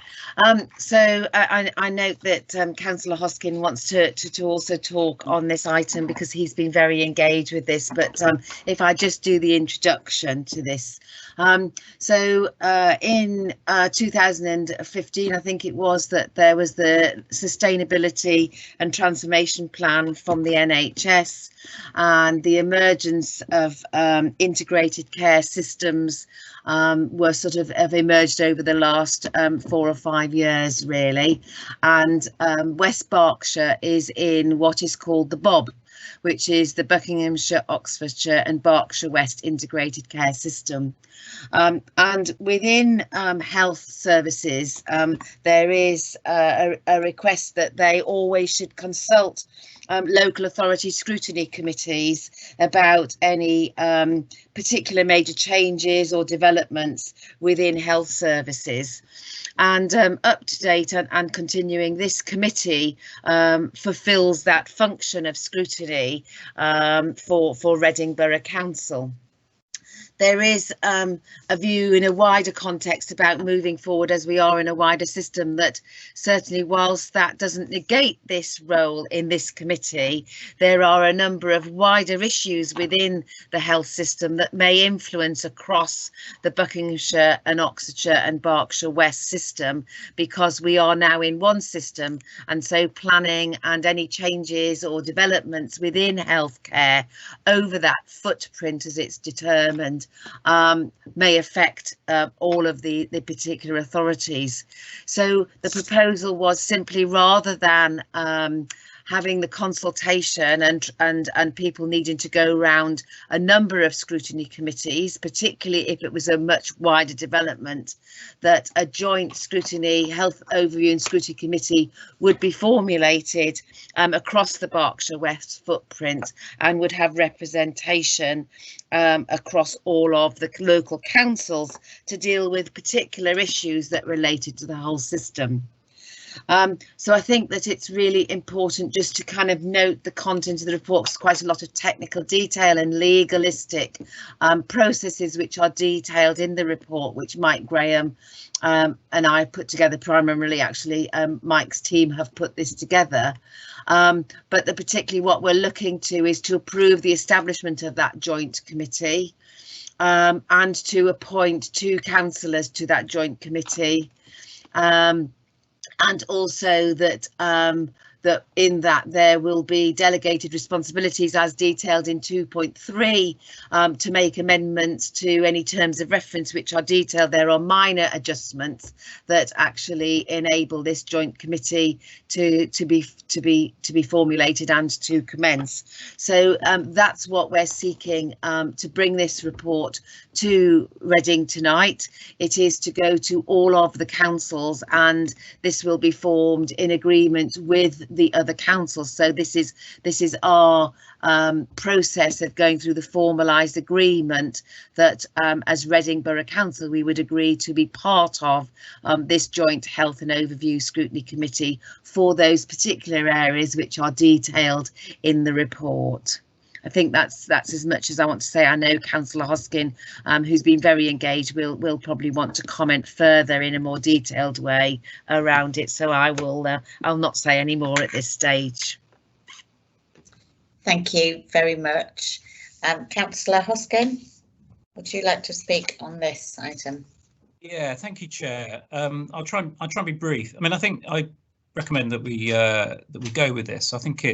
So I note that Councillor Hoskin wants to also talk on this item because he's been very engaged with this. But if I just do the introduction to this. So in 2015, I think it was, that there was the Sustainability and Transformation Plan from the NHS, and the emergence of integrated care systems were sort of have emerged over the last 4 or 5 years, really. And West Berkshire is in what is called the BOB, which is the Buckinghamshire, Oxfordshire and Berkshire West Integrated Care System. And within health services, there is a request that they always should consult local authority scrutiny committees about any particular major changes or developments within health services. And up to date and continuing, this committee fulfills that function of scrutiny for Reading Borough Council. There is a view in a wider context about moving forward as we are in a wider system that certainly, whilst that doesn't negate this role in this committee, there are a number of wider issues within the health system that may influence across the Buckinghamshire and Oxfordshire and Berkshire West system, because we are now in one system, and so planning and any changes or developments within healthcare over that footprint as it's determined may affect all of the particular authorities. So the proposal was simply, rather than having the consultation and people needing to go around a number of scrutiny committees, particularly if it was a much wider development, that a joint scrutiny health overview and scrutiny committee would be formulated across the Berkshire West footprint and would have representation across all of the local councils to deal with particular issues that related to the whole system. So I think that it's really important just to kind of note the content of the report. There's quite a lot of technical detail and legalistic processes which are detailed in the report, which Mike Graham and I put together primarily. Actually, Mike's team have put this together. But particularly what we're looking to is to approve the establishment of that joint committee and to appoint 2 councillors to that joint committee. And also that that in that there will be delegated responsibilities as detailed in 2.3 to make amendments to any terms of reference which are detailed. There are minor adjustments that actually enable this joint committee to be formulated and to commence. So that's what we're seeking to bring this report to Reading tonight. It is to go to all of the councils, and this will be formed in agreement with the other councils. So this is our process of going through the formalised agreement that as Reading Borough Council we would agree to be part of this joint health and overview scrutiny committee for those particular areas which are detailed in the report. I think that's as much as I want to say. I know Councillor Hoskin, who's been very engaged, will probably want to comment further in a more detailed way around it. So I'll not say any more at this stage. Thank you very much. Councillor Hoskin, would you like to speak on this item? Yeah, thank you, Chair. I'll try and be brief. I mean, I think I recommend that we go with this. I think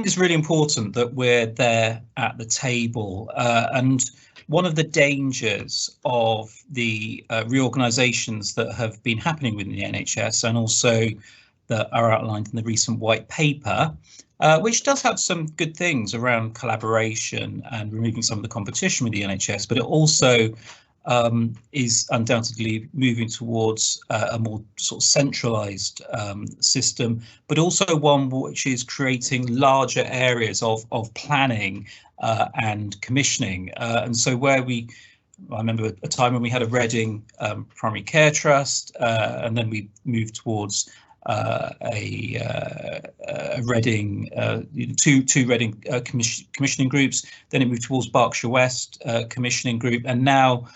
it's really important that we're there at the table, and one of the dangers of the reorganisations that have been happening within the NHS, and also that are outlined in the recent white paper, which does have some good things around collaboration and removing some of the competition with the NHS, but it also is undoubtedly moving towards a more sort of centralised system, but also one which is creating larger areas of planning and commissioning. And so I remember a time when we had a Reading Primary Care Trust, and then we moved towards Reading, two Reading commissioning groups. Then it moved towards Berkshire West commissioning group, and now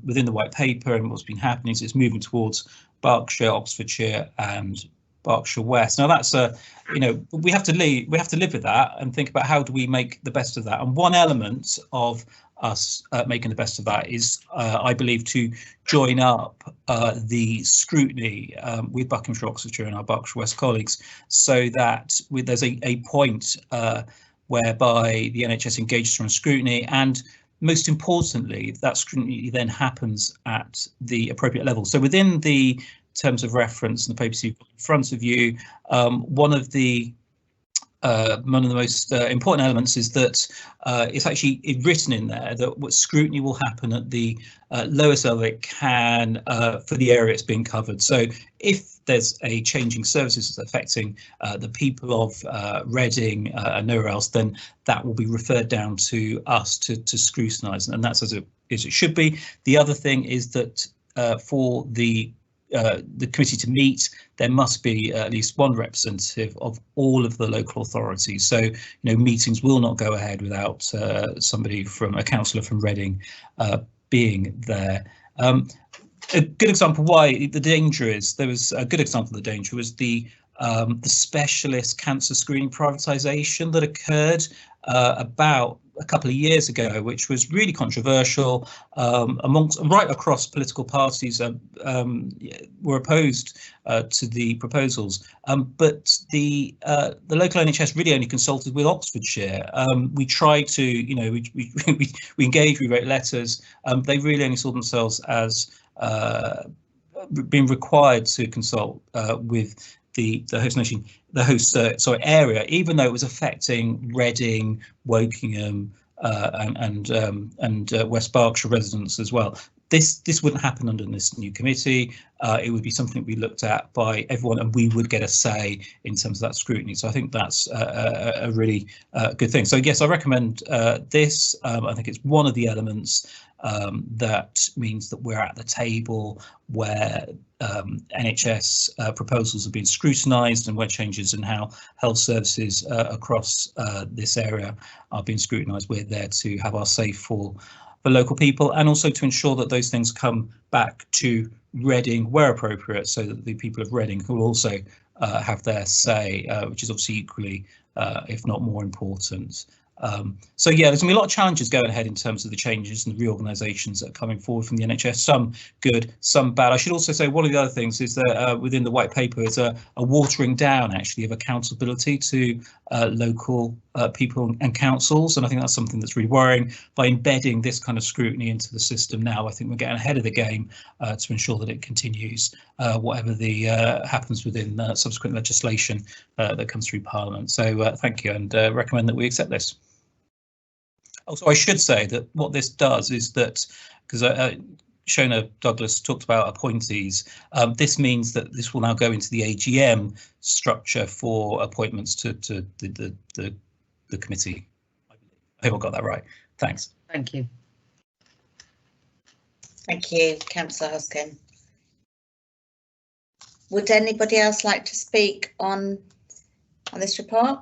within the white paper and what's been happening is it's moving towards Berkshire, Oxfordshire, and Berkshire West. Now that's we have to live with that and think about how do we make the best of that. And one element of us making the best of that is, I believe, to join up the scrutiny with Buckinghamshire, Oxfordshire and our Berkshire West colleagues, so that there's a point whereby the NHS engages from scrutiny, and most importantly, that scrutiny then happens at the appropriate level. So within the terms of reference and the papers you've got in front of you, one of the most important elements is that it's actually written in there that what scrutiny will happen at the lowest level it can for the area it's being covered. So if there's a changing services that's affecting the people of Reading and nowhere else, then that will be referred down to us to scrutinise, and that's as it should be. The other thing is that for the committee to meet, there must be at least one representative of all of the local authorities. So, meetings will not go ahead without somebody from a councillor from Reading being there. A good example why the danger is, there was a good example of the danger was the specialist cancer screening privatisation that occurred about a couple of years ago, which was really controversial right across political parties. Were opposed to the proposals, but the local NHS really only consulted with Oxfordshire. We tried to, we engaged, we wrote letters. They really only saw themselves as being required to consult with the host nation, area, even though it was affecting Reading, Wokingham, and West Berkshire residents as well. This wouldn't happen under this new committee. It would be something we looked at by everyone, and we would get a say in terms of that scrutiny. So I think that's a really good thing. So yes, I recommend this. I think it's one of the elements that means that we're at the table where NHS proposals have been scrutinised, and where changes in how health services across this area are being scrutinised. We're there to have our say for local people, and also to ensure that those things come back to Reading where appropriate, so that the people of Reading will also have their say, which is obviously equally, if not more important. So yeah, there's going to be a lot of challenges going ahead in terms of the changes and the reorganisations that are coming forward from the NHS, some good, some bad. I should also say one of the other things is that within the white paper is a watering down actually of accountability to local people and councils, and I think that's something that's really worrying. By embedding this kind of scrutiny into the system now, I think we're getting ahead of the game to ensure that it continues whatever the happens within subsequent legislation that comes through Parliament. So thank you, and recommend that we accept this. Also, I should say that what this does is that, because Shona Douglas talked about appointees, this means that this will now go into the AGM structure for appointments to the committee. I hope I got that right. Thanks. Thank you. Thank you, Councillor Hoskin. Would anybody else like to speak on this report?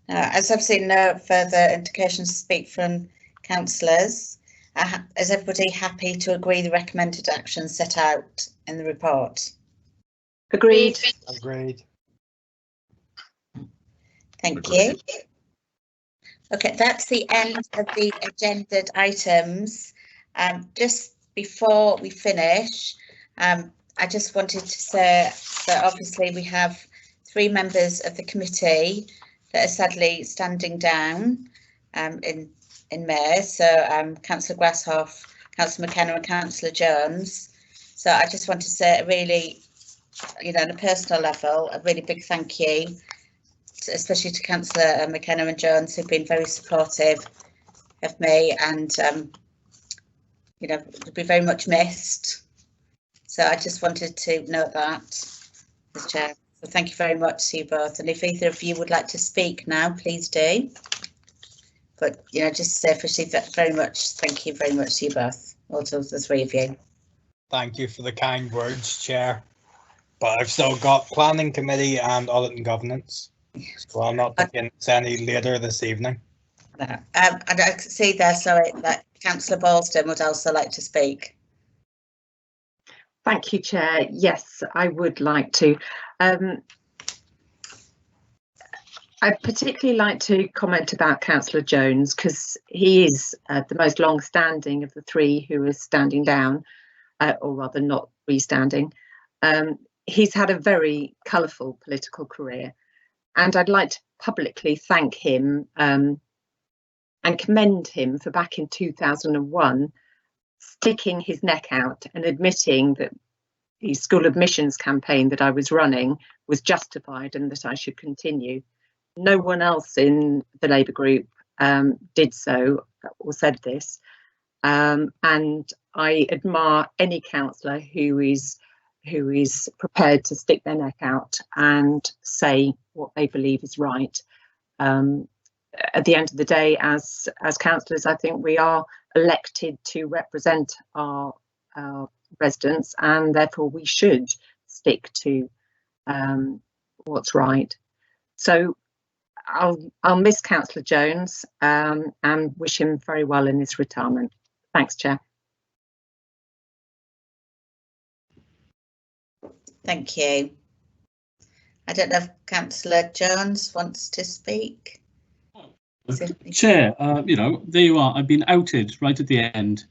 As I've seen no further indications to speak from councillors, is everybody happy to agree the recommended actions set out in the report? Agreed. Agreed. Thank you. Okay, that's the end of the agendaed items. Just before we finish, I just wanted to say that obviously we have 3 members of the committee that are sadly standing down in May. So Councillor Grasshoff, Councillor McKenna and Councillor Jones. So I just want to say a really, on a personal level, a really big thank you, especially to Councillor McKenna and Jones, who've been very supportive of me, and will be very much missed. So I just wanted to note that, as Chair. So thank you very much to you both, and if either of you would like to speak now, please do. But just to say officially, very much thank you very much to you both, all to the 3 of you. Thank you for the kind words, Chair. but I've still got planning committee and audit and governance, so I'll not begin any later this evening. No. I don't see there, sorry, that Councillor Ballston would also like to speak. Thank you, Chair. Yes, I would like to. I'd particularly like to comment about Councillor Jones, because he is the most long-standing of the three who is standing down, or rather not re-standing. He's had a very colourful political career, and I'd like to publicly thank him and commend him for back in 2001 sticking his neck out and admitting that the school admissions campaign that I was running was justified and that I should continue. No one else in the Labour group did so or said this, and I admire any councillor who is prepared to stick their neck out and say what they believe is right. At the end of the day, as councillors, I think we are elected to represent our residents, and therefore we should stick to what's right. So I'll miss Councillor Jones and wish him very well in his retirement. Thanks, Chair. Thank you. I don't know if Councillor Jones wants to speak. Chair, you know, there you are. I've been outed right at the end.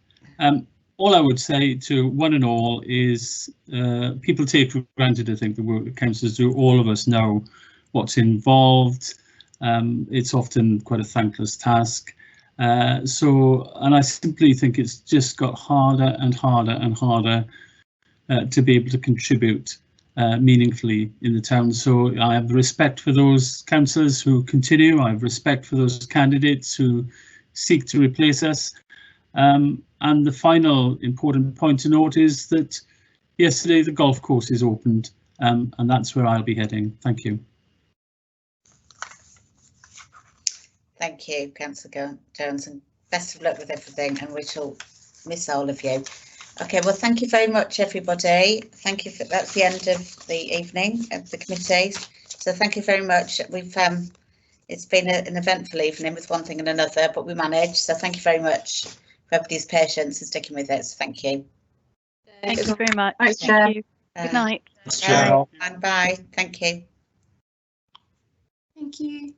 All I would say to one and all is people take for granted, I think, the work that councillors do. All of us know what's involved. It's often quite a thankless task. And I simply think it's just got harder and harder and harder to be able to contribute meaningfully in the town. So I have respect for those councillors who continue. I have respect for those candidates who seek to replace us. And the final important point to note is that yesterday the golf course is opened, and that's where I'll be heading. Thank you. Thank you, Councillor Jones, and best of luck with everything, and we shall miss all of you. Okay, well, thank you very much, everybody. Thank you. That's the end of the evening of the committee. So thank you very much. We've it's been an eventful evening with one thing and another, but we managed. So thank you very much for everybody's patience and sticking with it. So thank you. Thank you very much. Thanks, Thank you. Good night. Bye. Bye. Thank you. Thank you.